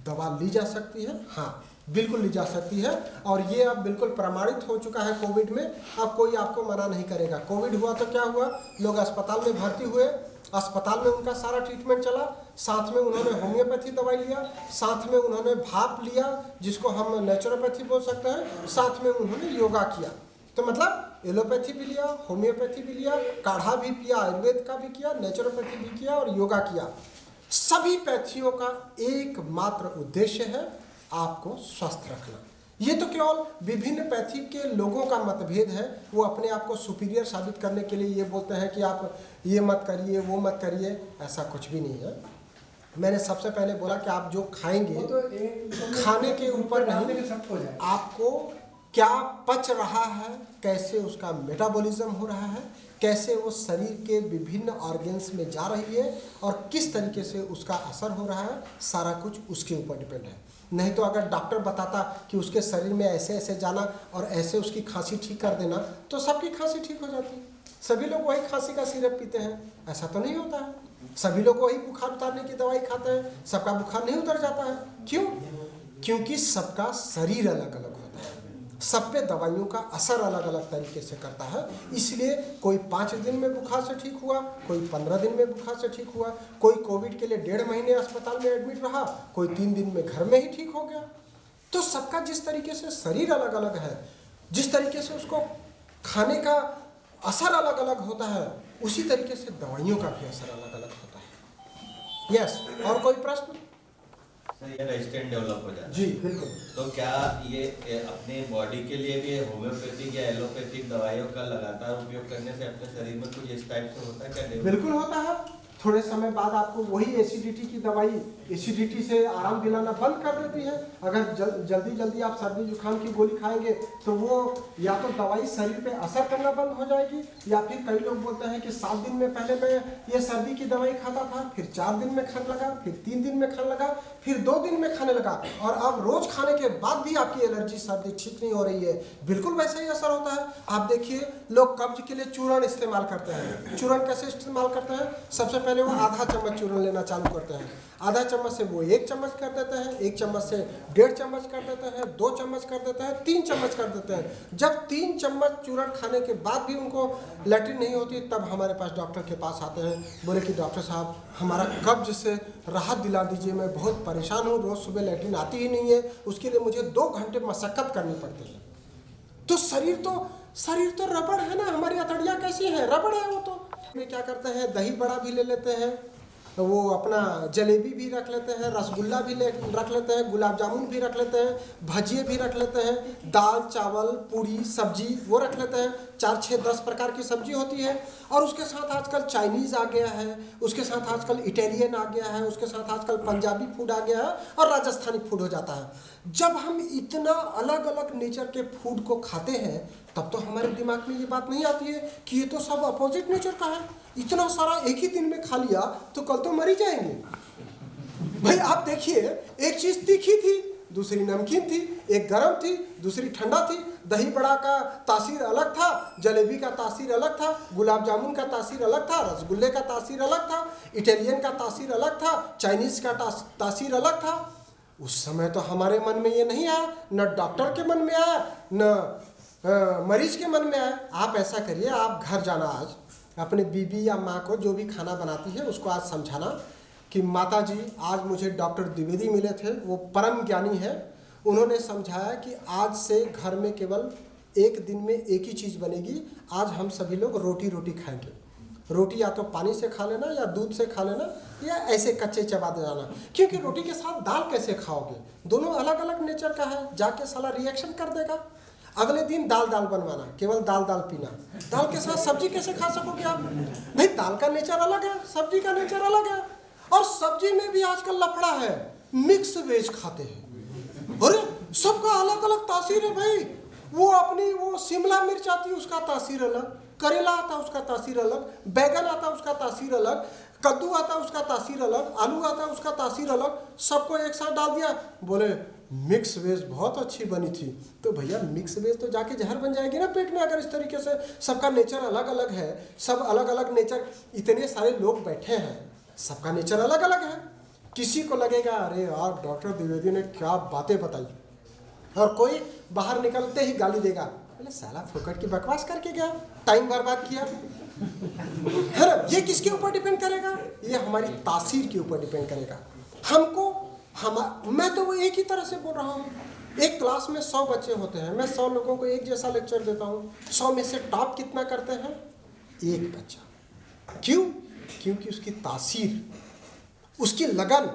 Speaker 2: दवा ली जा सकती है? हाँ, बिल्कुल ली जा सकती है, और ये अब बिल्कुल प्रमाणित हो चुका है कोविड में। अब कोई आपको मना नहीं करेगा। कोविड हुआ तो क्या हुआ, लोग अस्पताल में भर्ती हुए, अस्पताल में उनका सारा ट्रीटमेंट चला, साथ में उन्होंने होम्योपैथी दवाई लिया, साथ में उन्होंने भाप लिया जिसको हम नेचुरोपैथी बोल सकते हैं, साथ में उन्होंने योगा किया। तो मतलब एलोपैथी भी लिया, होम्योपैथी भी लिया, काढ़ा भी पिया, आयुर्वेद का भी किया, नेचुरोपैथी भी किया और योगा किया। सभी पैथियों का एकमात्र उद्देश्य है आपको स्वस्थ रखना। ये तो केवल विभिन्न पैथी के लोगों का मतभेद है, वो अपने आप को सुपीरियर साबित करने के लिए ये बोलते हैं कि आप ये मत करिए, वो मत करिए। ऐसा कुछ भी नहीं है। मैंने सबसे पहले बोला कि आप जो खाएंगे खाने के ऊपर नहीं, आपको क्या पच रहा है, कैसे उसका मेटाबॉलिज्म हो रहा है, कैसे वो शरीर के विभिन्न ऑर्गन्स में जा रही है और किस तरीके से उसका असर हो रहा है, सारा कुछ उसके ऊपर डिपेंड है। नहीं तो अगर डॉक्टर बताता कि उसके शरीर में ऐसे ऐसे जाना और ऐसे उसकी खांसी ठीक कर देना तो सबकी खांसी ठीक हो जाती। सभी लोग वही खांसी का सिरप पीते हैं, ऐसा तो नहीं होता है। सभी लोग वही बुखार उतारने की दवाई खाते हैं, सबका बुखार नहीं उतर जाता है। क्यों? क्योंकि सबका शरीर अलग अलग होता है, सब पे दवाइयों का असर अलग अलग तरीके से करता है। इसलिए कोई 5 दिन में बुखार से ठीक हुआ, कोई 15 दिन में बुखार से ठीक हुआ, कोई कोविड के लिए 1.5 महीने अस्पताल में एडमिट रहा, कोई 3 दिन में घर में ही ठीक हो गया। तो सबका जिस तरीके से शरीर अलग अलग है, जिस तरीके से उसको खाने का असर अलग अलग होता है, उसी तरीके से दवाइयों का भी असर अलग अलग होता है। यस, और कोई प्रश्न?
Speaker 5: ये रेजिस्टेंट डेवलप हो जाता है।
Speaker 2: जी बिल्कुल।
Speaker 5: तो क्या ये अपने बॉडी के लिए भी होम्योपैथिक या एलोपैथिक दवाइयों का लगातार उपयोग करने से अपने शरीर में कुछ इस टाइप से होता है क्या?
Speaker 2: बिल्कुल होता है। थोड़े समय बाद आपको वही एसिडिटी की दवाई एसिडिटी से आराम दिलाना बंद कर देती है। अगर जल्दी जल्दी आप सर्दी जुकाम की गोली खाएंगे तो वो या तो दवाई शरीर पे असर करना बंद हो जाएगी, या फिर कई लोग बोलते हैं कि 7 दिन में पहले मैं ये सर्दी की दवाई खाता था, फिर 4 दिन में खाने लगा, फिर 3 दिन में खाने लगा, फिर 2 दिन में खाने लगा, और अब रोज खाने के बाद भी आपकी एलर्जी सर्दी ठीक नहीं हो रही है। बिल्कुल वैसा ही असर होता है। आप देखिए, लोग कब्ज के लिए चूर्ण इस्तेमाल करते हैं। चूर्ण कैसे इस्तेमाल करते हैं? सबसे पहले वो आधा चम्मच चूर्ण लेना चालू करते हैं, आधा चम्मच से वो 1 चम्मच कर देते हैं, 1 चम्मच से 1.5 चम्मच कर देते हैं, 2 चम्मच कर देते हैं, 3 चम्मच कर देते हैं। जब 3 चम्मच चूर्ण खाने के बाद भी उनको लैट्रिन नहीं होती, तब हमारे पास डॉक्टर के पास आते हैं, बोले कि डॉक्टर साहब हमारा कब्ज से राहत दिला दीजिए, मैं बहुत परेशान हूँ, रोज़ सुबह लैट्रिन आती ही नहीं है, उसके लिए मुझे 2 घंटे मशक्क़त करनी पड़ती है। तो शरीर तो रबड़ है ना, हमारी हथेलियाँ कैसी हैं? रबड़ है वो। तो वे क्या करते हैं, दही बड़ा भी ले लेते हैं, वो अपना जलेबी भी रख लेते हैं, रसगुल्ला भी रख लेते हैं, गुलाब जामुन भी रख लेते हैं, भजिए भी रख लेते हैं, दाल चावल पूरी सब्जी वो रख लेते हैं। 4, 6, 10 प्रकार की सब्जी होती है, और उसके साथ आजकल चाइनीज़ आ गया है, उसके साथ आजकल इटालियन आ गया है, उसके साथ आजकल पंजाबी फूड आ गया है, और राजस्थानी फूड हो जाता है। जब हम इतना अलग अलग नेचर के फूड को खाते हैं, तब तो हमारे दिमाग में ये बात नहीं आती है कि ये तो सब अपोजिट नेचर का है। इतना सारा एक ही दिन में खा लिया तो कल तो मर ही जाएंगे। भाई आप देखिए, एक चीज़ तीखी थी, दूसरी नमकीन थी, एक गर्म थी, दूसरी ठंडा थी, दही बड़ा का तासीर अलग था, जलेबी का तासीर अलग था, गुलाब जामुन का तासीर अलग था, रसगुल्ले का तासीर अलग था, इटालियन का तासीर अलग था, चाइनीज़ का तासीर अलग था। उस समय तो हमारे मन में ये नहीं आया, न डॉक्टर के मन में आया, न मरीज के मन में आया। आप ऐसा करिए, आप घर जाना, आज अपने बीबी या माँ को जो भी खाना बनाती है उसको आज समझाना कि माता जी आज मुझे डॉक्टर द्विवेदी मिले थे, वो परम ज्ञानी है, उन्होंने समझाया कि आज से घर में केवल एक दिन में एक ही चीज़ बनेगी, आज हम सभी लोग रोटी खाएंगे। रोटी या तो पानी से खा लेना, या दूध से खा लेना, या ऐसे कच्चे चबा दे जाना, क्योंकि रोटी के साथ दाल कैसे खाओगे? दोनों अलग अलग नेचर का है, जाके साला रिएक्शन कर देगा। अगले दिन दाल बनवाना, केवल दाल पीना, दाल के साथ सब्जी कैसे खा सकोगे आप? भाई दाल का नेचर अलग है, सब्जी का नेचर अलग है, और सब्जी में भी आजकल लफड़ा है, मिक्स वेज खाते हैं। अरे सबका अलग अलग तासीर है भाई। वो शिमला मिर्च आती है उसका तासीर अलग, करेला आता उसका तासीर अलग, बैगन आता उसका तासीर अलग, कद्दू आता उसका तासीर अलग, आलू आता उसका तासीर अलग, सबको एक साथ डाल दिया, बोले मिक्स वेज बहुत अच्छी बनी थी। तो भैया मिक्स वेज तो जाके जहर बन जाएगी ना पेट में, अगर इस तरीके से सबका नेचर अलग अलग है, सब अलग अलग नेचर, इतने सारे लोग बैठे हैं, सबका नेचर अलग अलग है। किसी को लगेगा अरे यार डॉक्टर द्विवेदी ने क्या बातें बताई, और कोई बाहर निकलते ही गाली देगा, बोले साला फोकट की बकवास करके गया, टाइम बर्बाद किया, है ना। ये किसके ऊपर डिपेंड करेगा? ये हमारी तासीर के ऊपर डिपेंड करेगा। मैं तो वो एक ही तरह से बोल रहा हूँ। एक क्लास में 100 बच्चे होते हैं, मैं 100 लोगों को एक जैसा लेक्चर देता हूँ, 100 में से टॉप कितना करते हैं? 1 बच्चा। क्यों? क्योंकि उसकी तासीर, उसकी लगन,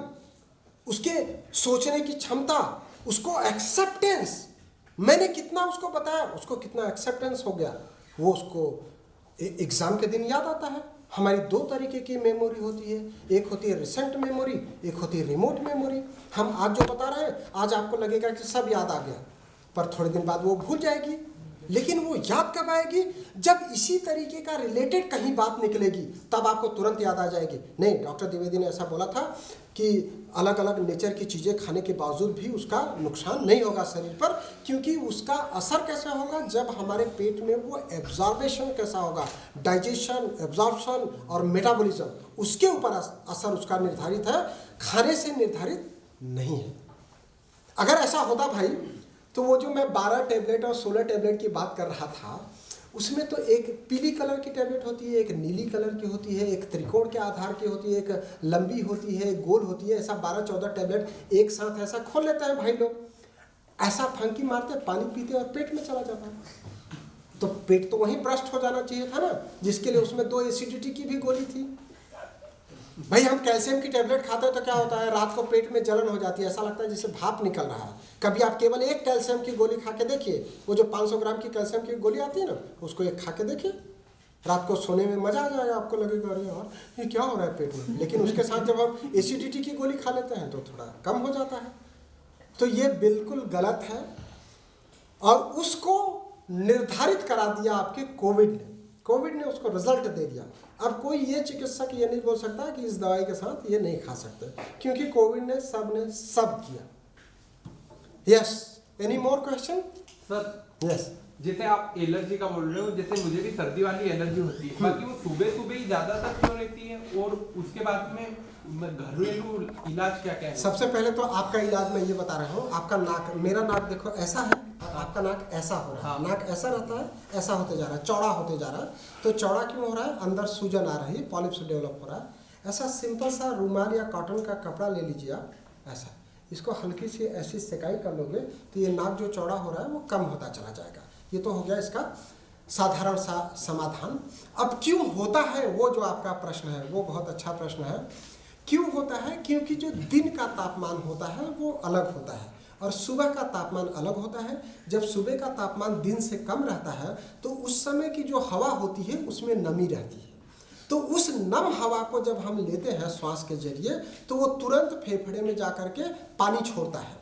Speaker 2: उसके सोचने की क्षमता, उसको एक्सेप्टेंस, मैंने कितना उसको बताया, उसको कितना एक्सेप्टेंस हो गया, वो उसको एग्ज़ाम के दिन याद आता है। हमारी 2 तरीके की मेमोरी होती है, एक होती है रिसेंट मेमोरी, एक होती है रिमोट मेमोरी। हम आज जो बता रहे हैं, आज आपको लगेगा कि सब याद आ गया, पर थोड़े दिन बाद वो भूल जाएगी। लेकिन वो याद कब आएगी? जब इसी तरीके का रिलेटेड कहीं बात निकलेगी, तब आपको तुरंत याद आ जाएगी। नहीं, डॉक्टर द्विवेदी ने ऐसा बोला था कि अलग अलग नेचर की चीज़ें खाने के बावजूद भी उसका नुकसान नहीं होगा शरीर पर, क्योंकि उसका असर कैसे होगा? जब हमारे पेट में वो एब्जॉर्बेशन कैसा होगा, डाइजेशन, एब्जॉर्प्शन और मेटाबॉलिज्म, उसके ऊपर असर उसका निर्धारित है, खाने से निर्धारित नहीं है। अगर ऐसा होता भाई, तो वो जो मैं 12 टैबलेट और 16 टैबलेट की बात कर रहा था, उसमें तो एक पीली कलर की टैबलेट होती है, एक नीली कलर की होती है, एक त्रिकोण के आधार की होती है, एक लंबी होती है, एक गोल होती है, ऐसा 12-14 टैबलेट एक साथ ऐसा खोल लेते हैं भाई लोग, ऐसा फंकी मारते, पानी पीते और पेट में चला जाता है। तो पेट तो वहीं ब्रस्ट हो जाना चाहिए था ना, जिसके लिए उसमें 2 एसिडिटी की भी गोली थी। भाई हम कैल्शियम की टैबलेट खाते हैं तो क्या होता है, रात को पेट में जलन हो जाती है, ऐसा लगता है जैसे भाप निकल रहा है। कभी आप केवल एक कैल्शियम की गोली खा के देखिए, वो जो 500 ग्राम की कैल्शियम की गोली आती है ना, उसको एक खा के देखिए, रात को सोने में मज़ा आ जाएगा, आपको लगेगा अरे यार ये क्या हो रहा है पेट में। लेकिन उसके साथ जब हम एसिडिटी की गोली खा लेते हैं तो थोड़ा कम हो जाता है। तो ये बिल्कुल गलत है और उसको निर्धारित करा दिया आपके कोविड ने उसको रिजल्ट दे दिया। अब कोई ये चिकित्सक ये नहीं बोल सकता कि इस दवाई के साथ ये नहीं खा सकते, क्योंकि कोविड ने सब किया। Yes, any more question
Speaker 6: sir?
Speaker 2: Yes.
Speaker 6: जैसे आप एलर्जी का बोल रहे हो, जैसे मुझे भी सर्दी वाली एलर्जी होती है, बाकी वो सुबह सुबह ही ज्यादातर क्यों रहती है, और उसके बाद में घरेलू इलाज क्या क्या है?
Speaker 2: सबसे पहले तो आपका इलाज मैं ये बता रहा हूँ। आपका नाक, मेरा नाक देखो ऐसा है, आपका नाक ऐसा हो रहा है।
Speaker 6: हाँ।
Speaker 2: नाक ऐसा रहता है, ऐसा होते जा रहा है, चौड़ा होते जा रहा है। तो चौड़ा क्यों हो रहा है? अंदर सूजन आ रही है, पॉलिप्स डेवलप हो रहा है। ऐसा सिंपल सा रुमाल या कॉटन का कपड़ा ले लीजिए आप, ऐसा इसको हल्की सी ऐसी सिकाई कर लोगे तो ये नाक जो चौड़ा हो रहा है वो कम होता चला जाएगा। ये तो हो गया इसका साधारण सा समाधान। अब क्यों होता है वो जो आपका प्रश्न है वो बहुत अच्छा प्रश्न है। क्यों होता है? क्योंकि जो दिन का तापमान होता है वो अलग होता है और सुबह का तापमान अलग होता है। जब सुबह का तापमान दिन से कम रहता है तो उस समय की जो हवा होती है उसमें नमी रहती है। तो उस नम हवा को जब हम लेते हैं श्वास के जरिए तो वो तुरंत फेफड़े में जा कर के पानी छोड़ता है।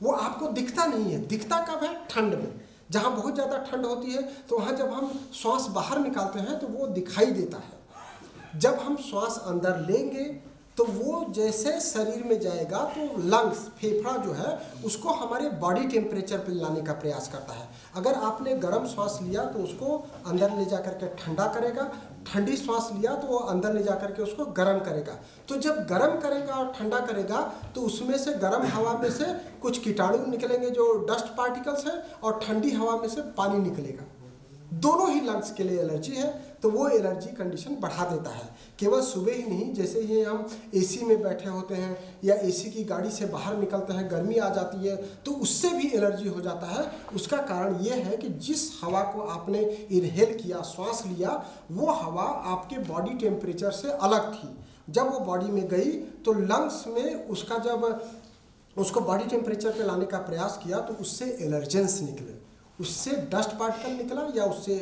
Speaker 2: वो आपको दिखता नहीं है। दिखता कब है? ठंड में। जहाँ बहुत ज़्यादा ठंड होती है तो वहाँ जब हम श्वास बाहर निकालते हैं तो वो दिखाई देता है। जब हम श्वास अंदर लेंगे तो वो जैसे शरीर में जाएगा तो लंग्स, फेफड़ा जो है उसको हमारे बॉडी टेम्परेचर पे लाने का प्रयास करता है। अगर आपने गर्म श्वास लिया तो उसको अंदर ले जा करके ठंडा करेगा, ठंडी श्वास लिया तो वो अंदर ले जा करके उसको गर्म करेगा। तो जब गर्म करेगा और ठंडा करेगा तो उसमें से गर्म हवा में से कुछ कीटाणु निकलेंगे जो डस्ट पार्टिकल्स हैं, और ठंडी हवा में से पानी निकलेगा। दोनों ही लंग्स के लिए एलर्जी है, तो वो एलर्जी कंडीशन बढ़ा देता है। केवल सुबह ही नहीं, जैसे ही हम एसी में बैठे होते हैं या एसी की गाड़ी से बाहर निकलते हैं, गर्मी आ जाती है तो उससे भी एलर्जी हो जाता है। उसका कारण ये है कि जिस हवा को आपने इनहेल किया, श्वास लिया, वो हवा आपके बॉडी टेम्परेचर से अलग थी। जब वो बॉडी में गई तो लंग्स में उसका जब उसको बॉडी टेम्परेचर पे लाने का प्रयास किया तो उससे एलर्जेंस निकले, उससे डस्ट पार्टिकल निकला या उससे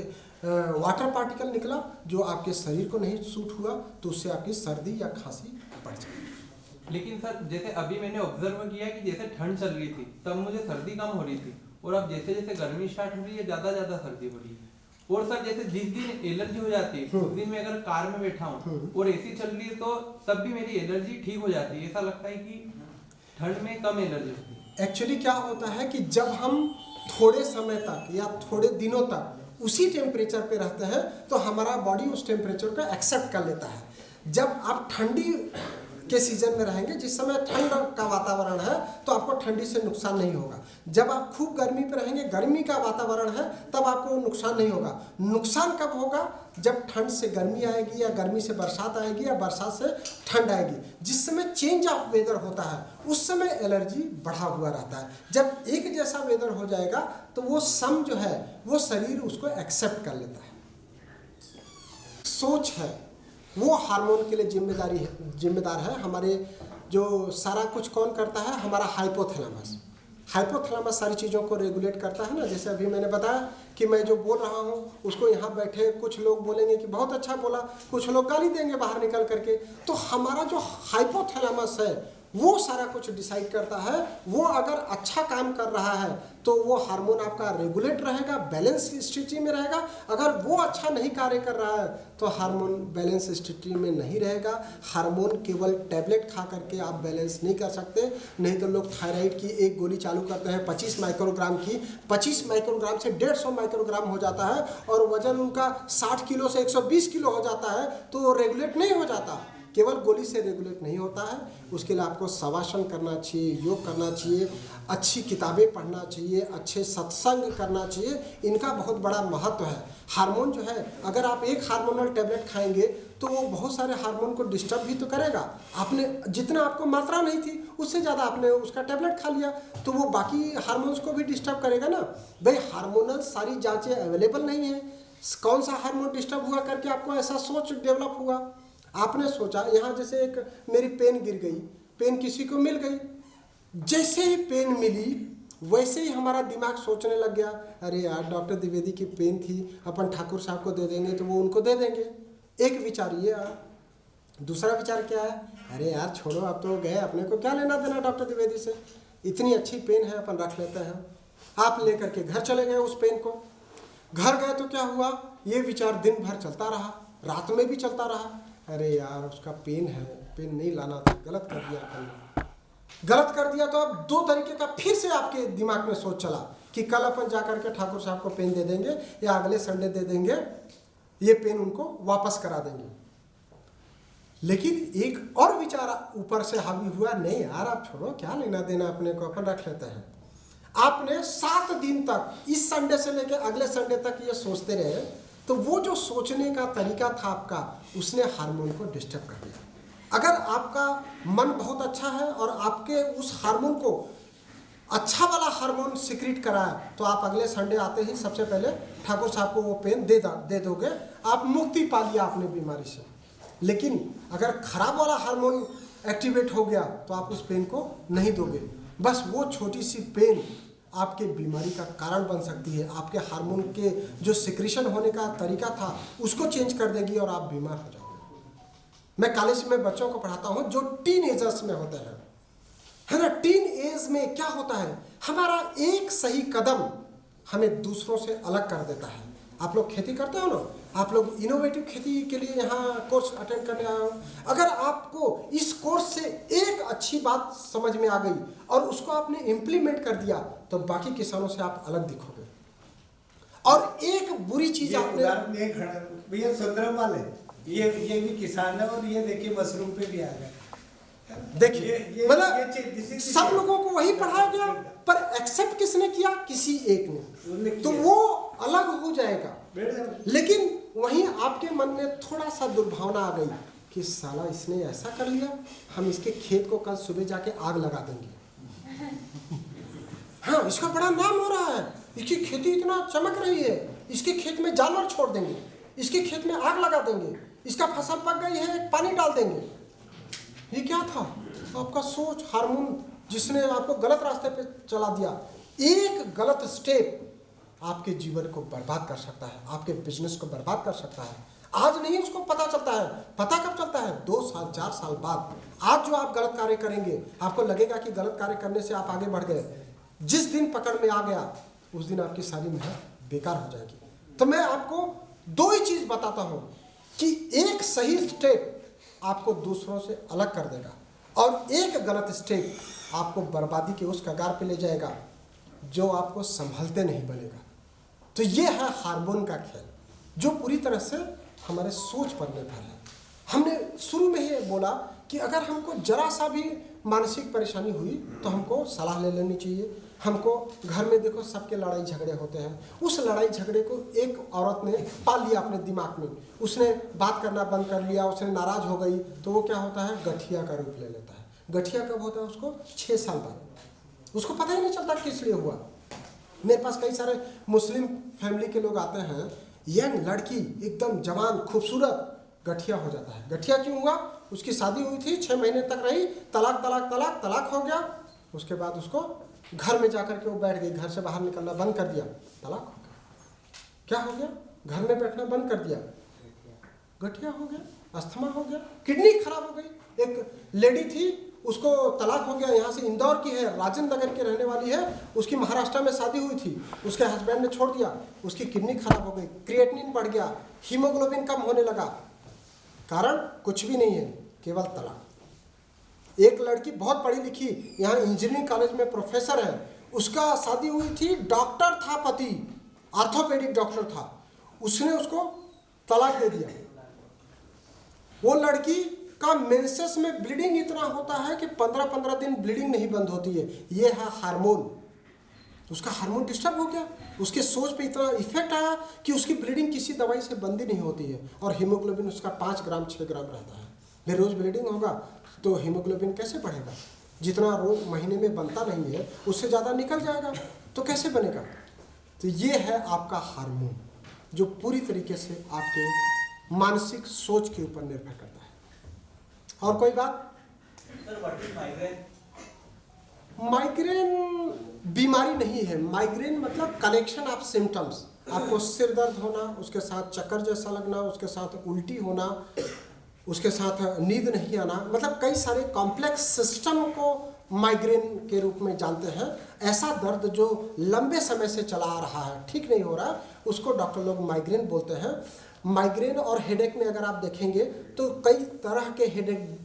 Speaker 2: वाटर पार्टिकल निकला जो आपके शरीर को नहीं सूट हुआ, तो उससे आपकी सर्दी या खांसी बढ़ जाएगी।
Speaker 6: लेकिन सर जैसे अभी मैंने ऑब्जर्व किया कि जैसे ठंड चल रही थी तब मुझे सर्दी कम हो रही थी, और अब जैसे जैसे गर्मी स्टार्ट हो रही है ज़्यादा सर्दी हो रही है। और सर जैसे जिस दिन एलर्जी हो जाती है उस दिन मैं अगर कार में बैठा हूँ और एसी चल रही है तो तब भी मेरी एलर्जी ठीक हो जाती है। ऐसा लगता है कि ठंड में कम एलर्जी होती है।
Speaker 2: एक्चुअली क्या होता है कि जब हम थोड़े समय तक या थोड़े दिनों तक उसी टेम्परेचर पे रहते हैं तो हमारा बॉडी उस टेम्परेचर को एक्सेप्ट कर लेता है। जब आप ठंडी के सीजन में रहेंगे, जिस समय ठंड का वातावरण है तो आपको ठंडी से नुकसान नहीं होगा। जब आप खूब गर्मी पे रहेंगे, गर्मी का वातावरण है, तब आपको नुकसान नहीं होगा। नुकसान कब होगा? जब ठंड से गर्मी आएगी या गर्मी से बरसात आएगी या बरसात से ठंड आएगी। जिस समय चेंज ऑफ वेदर होता है उस समय एलर्जी बढ़ा हुआ रहता है। जब एक जैसा वेदर हो जाएगा तो वो सम जो है वो शरीर उसको एक्सेप्ट कर लेता है। सोच है वो हार्मोन के लिए जिम्मेदार है। हमारे जो सारा कुछ कौन करता है? हमारा हाइपोथैलेमस सारी चीज़ों को रेगुलेट करता है ना। जैसे अभी मैंने बताया कि मैं जो बोल रहा हूँ उसको यहाँ बैठे कुछ लोग बोलेंगे कि बहुत अच्छा बोला, कुछ लोग गाली देंगे बाहर निकल करके। तो हमारा जो हाइपोथैलेमस है वो सारा कुछ डिसाइड करता है। वो अगर अच्छा काम कर रहा है तो वो हार्मोन आपका रेगुलेट रहेगा, बैलेंस स्थिति में रहेगा। अगर वो अच्छा नहीं कार्य कर रहा है तो हार्मोन बैलेंस स्थिति में नहीं रहेगा। हार्मोन केवल टैबलेट खा करके आप बैलेंस नहीं कर सकते। नहीं तो लोग थायराइड की एक गोली चालू करते हैं 25 माइक्रोग्राम की, 25 माइक्रोग्राम से 150 माइक्रोग्राम हो जाता है और वजन उनका 60 किलो से 120 किलो हो जाता है, तो वो रेगुलेट नहीं हो जाता। केवल गोली से रेगुलेट नहीं होता है। उसके लिए आपको शवासन करना चाहिए, योग करना चाहिए, अच्छी किताबें पढ़ना चाहिए, अच्छे सत्संग करना चाहिए। इनका बहुत बड़ा महत्व है। हार्मोन जो है, अगर आप एक हार्मोनल टैबलेट खाएंगे तो वो बहुत सारे हार्मोन को डिस्टर्ब भी तो करेगा। आपने जितना आपको मात्रा नहीं थी उससे ज़्यादा आपने उसका टैबलेट खा लिया तो वो बाकी हार्मोन्स को भी डिस्टर्ब करेगा ना। भाई हार्मोनल सारी जाँचें अवेलेबल नहीं है। कौन सा हार्मोन डिस्टर्ब हुआ करके आपको ऐसा सोच डेवलप हुआ? आपने सोचा यहाँ जैसे एक मेरी पेन गिर गई, पेन किसी को मिल गई, जैसे ही पेन मिली वैसे ही हमारा दिमाग सोचने लग गया, अरे यार डॉक्टर द्विवेदी की पेन थी, अपन ठाकुर साहब को दे देंगे तो वो उनको दे देंगे। एक विचार ये आया। दूसरा विचार क्या है, अरे यार छोड़ो, अब तो गए, अपने को क्या लेना देना डॉक्टर द्विवेदी से, इतनी अच्छी पेन है, अपन रख लेते हैं। आप लेकर के घर चले गए उस पेन को। घर गए तो क्या हुआ, ये विचार दिन भर चलता रहा, रात में भी चलता रहा, अरे यार उसका पेन है, पेन नहीं लाना था, गलत कर दिया अपन ने, गलत कर दिया। तो अब दो तरीके का फिर से आपके दिमाग में सोच चला कि कल अपन जाकर के ठाकुर साहब को पेन दे देंगे या अगले संडे दे देंगे, ये पेन उनको वापस करा देंगे। लेकिन एक और विचार ऊपर से हावी हुआ, नहीं यार आप छोड़ो, क्या लेना देना अपने को, अपन रख लेते हैं। आपने 7 दिन तक, इस संडे से लेकर अगले संडे तक ये सोचते रहे, तो वो जो सोचने का तरीका था आपका, उसने हार्मोन को डिस्टर्ब कर दिया। अगर आपका मन बहुत अच्छा है और आपके उस हार्मोन को अच्छा वाला हार्मोन सिक्रीट कराया, तो आप अगले संडे आते ही सबसे पहले ठाकुर साहब को वो पेन दे दोगे, आप मुक्ति पा लिया अपने बीमारी से। लेकिन अगर खराब वाला हार्मोन एक्टिवेट हो गया तो आप उस पेन को नहीं दोगे। बस वो छोटी सी पेन आपके बीमारी का कारण बन सकती है, आपके हार्मोन के जो सिक्रीशन होने का तरीका था उसको चेंज कर देगी और आप बीमार हो जाओगे। मैं कॉलेज में बच्चों को पढ़ाता हूँ जो टीन एजर्स में होते हैं, है ना। टीन एज में क्या होता है, हमारा एक सही कदम हमें दूसरों से अलग कर देता है। आप लोग खेती करते हो ना, आप लोग इनोवेटिव खेती के लिए यहाँ कोर्स अटेंड करने आए हो। अगर आपको इस कोर्स से एक अच्छी बात समझ में आ गई और उसको आपने इम्प्लीमेंट कर दिया, तो बाकी किसानों से आप अलग दिखोगे। और एक बुरी चीज आपने,
Speaker 1: भैया सुंदरम वाले ये भी किसान है और ये देखिए मशरूम पे भी आ गए।
Speaker 2: देखिए मतलब सब लोगों को वही पढ़ाया गया, पर एक्सेप्ट किसने किया, किसी एक ने, तो वो अलग हो जाएगा। लेकिन वहीं आपके मन में थोड़ा सा दुर्भावना आ गई कि साला इसने ऐसा कर लिया, हम इसके खेत को कल सुबह जाके आग लगा देंगे। हाँ, इसका बड़ा नाम हो रहा है, इसकी खेती इतना चमक रही है, इसके खेत में जानवर छोड़ देंगे, इसके खेत में आग लगा देंगे, इसका फसल पक गई है, पानी डाल देंगे। ये क्या था, आपका सोच, हार्मोन जिसने आपको गलत रास्ते पे चला दिया। एक गलत स्टेप आपके जीवन को बर्बाद कर सकता है, आपके बिजनेस को बर्बाद कर सकता है। आज नहीं उसको पता चलता है, पता कब चलता है, 2 साल 4 साल बाद। आज जो आप गलत कार्य करेंगे, आपको लगेगा कि गलत कार्य करने से आप आगे बढ़ गए, जिस दिन पकड़ में आ गया उस दिन आपकी सारी मेहनत बेकार हो जाएगी। तो मैं आपको 2 ही चीज बताता हूं कि एक सही स्टेप आपको दूसरों से अलग कर देगा और एक गलत स्टेप आपको बर्बादी के उस कगार पे ले जाएगा जो आपको संभलते नहीं बनेगा। तो ये है हार्मोन का खेल, जो पूरी तरह से हमारे सोच पर निर्भर है। हमने शुरू में ही बोला कि अगर हमको जरा सा भी मानसिक परेशानी हुई तो हमको सलाह ले लेनी चाहिए। हमको घर में देखो सबके लड़ाई झगड़े होते हैं, उस लड़ाई झगड़े को एक औरत ने पाल लिया अपने दिमाग में, उसने बात करना बंद कर लिया, उसने नाराज हो गई, तो वो क्या होता है, गठिया का रूप ले लेता है। गठिया कब होता है, उसको 6 साल बाद, उसको पता ही नहीं चलता किस लिए हुआ। मेरे पास कई सारे मुस्लिम फैमिली के लोग आते हैं, यंग लड़की एकदम जवान खूबसूरत, गठिया हो जाता है। गठिया क्यों हुआ, उसकी शादी हुई थी, 6 महीने तक रही, तलाक तलाक तलाक तलाक हो गया, उसके बाद उसको घर में जाकर के वो बैठ गई, घर से बाहर निकलना बंद कर दिया, तलाक हो गया। क्या हो गया, घर में बैठना बंद कर दिया, गठिया हो गया, अस्थमा हो गया, किडनी खराब हो गई। एक लेडी थी, उसको तलाक हो गया, यहाँ से इंदौर की है, राजेंद्र नगर की रहने वाली है, उसकी महाराष्ट्र में शादी हुई थी, उसके हस्बैंड ने छोड़ दिया, उसकी किडनी खराब हो गई, क्रिएटिनिन बढ़ गया, हीमोग्लोबिन कम होने लगा। कारण कुछ भी नहीं है, केवल तलाक। एक लड़की बहुत पढ़ी लिखी, यहाँ इंजीनियरिंग कॉलेज में प्रोफेसर है, उसका शादी हुई थी, डॉक्टर था पति, ऑर्थोपेडिक डॉक्टर था, उसने उसको तलाक दे दिया। वो लड़की का मेंसेस में ब्लीडिंग इतना होता है कि 15-15 दिन ब्लीडिंग नहीं बंद होती है। ये है हार्मोन, उसका हार्मोन डिस्टर्ब हो गया, उसके सोच पे इतना इफेक्ट आया कि उसकी ब्लीडिंग किसी दवाई से बंद ही नहीं होती है, और हीमोग्लोबिन उसका 5 ग्राम 6 ग्राम रहता है। बेरोज ब्लीडिंग होगा तो हीमोग्लोबिन कैसे बढ़ेगा, जितना रोज महीने में बनता नहीं है उससे ज़्यादा निकल जाएगा, तो कैसे बनेगा। तो ये है आपका हार्मोन, जो पूरी तरीके से आपके मानसिक सोच के ऊपर निर्भर करता है। और कोई बात,
Speaker 4: sir what is migraine?
Speaker 2: Migraine बीमारी नहीं है। माइग्रेन मतलब कलेक्शन ऑफ सिम्टम्स। आपको सिर दर्द होना, उसके साथ चक्कर जैसा लगना, उसके साथ उल्टी होना, उसके साथ नींद नहीं आना, मतलब कई सारे कॉम्प्लेक्स सिस्टम को माइग्रेन के रूप में जानते हैं। ऐसा दर्द जो लंबे समय से चला आ रहा है, ठीक नहीं हो रहा, उसको डॉक्टर लोग माइग्रेन बोलते हैं। माइग्रेन और हेडेक में अगर आप देखेंगे तो कई तरह के हेडेक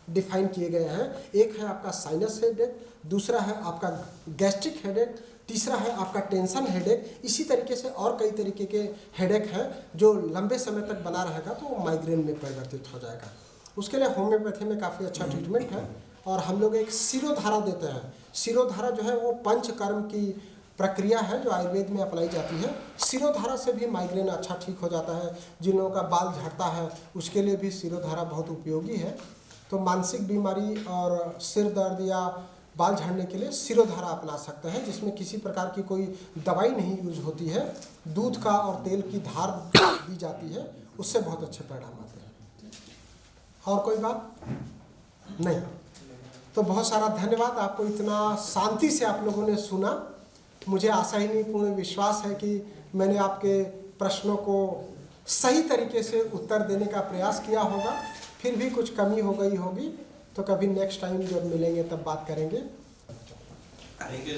Speaker 2: डिफाइन किए गए हैं। एक है आपका साइनस हेडेक, दूसरा है आपका गैस्ट्रिक हेडेक, तीसरा है आपका टेंशन हेडेक। इसी तरीके से और कई तरीके के हेडेक हैं जो लंबे समय तक बना रहेगा तो वो माइग्रेन में परिवर्तित हो जाएगा। उसके लिए होम्योपैथी में काफ़ी अच्छा ट्रीटमेंट है और हम लोग एक शिरोधारा देते हैं। शिरोधारा जो है वो पंचकर्म की प्रक्रिया है जो आयुर्वेद में अपनाई जाती है। शिरोधारा से भी माइग्रेन अच्छा ठीक हो जाता है। जिन लोगों का बाल झड़ता है उसके लिए भी शिरोधारा बहुत उपयोगी है। तो मानसिक बीमारी और सिर दर्द या बाल झड़ने के लिए शिरोधारा अपना सकते हैं, जिसमें किसी प्रकार की कोई दवाई नहीं यूज होती है। दूध का और तेल की धार दी जाती है, उससे बहुत अच्छे परिणाम आते हैं। और कोई बात नहीं? तो बहुत सारा धन्यवाद। आपको इतना शांति से आप लोगों ने सुना। मुझे आशा ही नहीं, पूर्ण विश्वास है कि मैंने आपके प्रश्नों को सही तरीके से उत्तर देने का प्रयास किया होगा। फिर भी कुछ कमी हो गई होगी तो कभी नेक्स्ट टाइम जब मिलेंगे तब बात करेंगे।
Speaker 5: Thank you.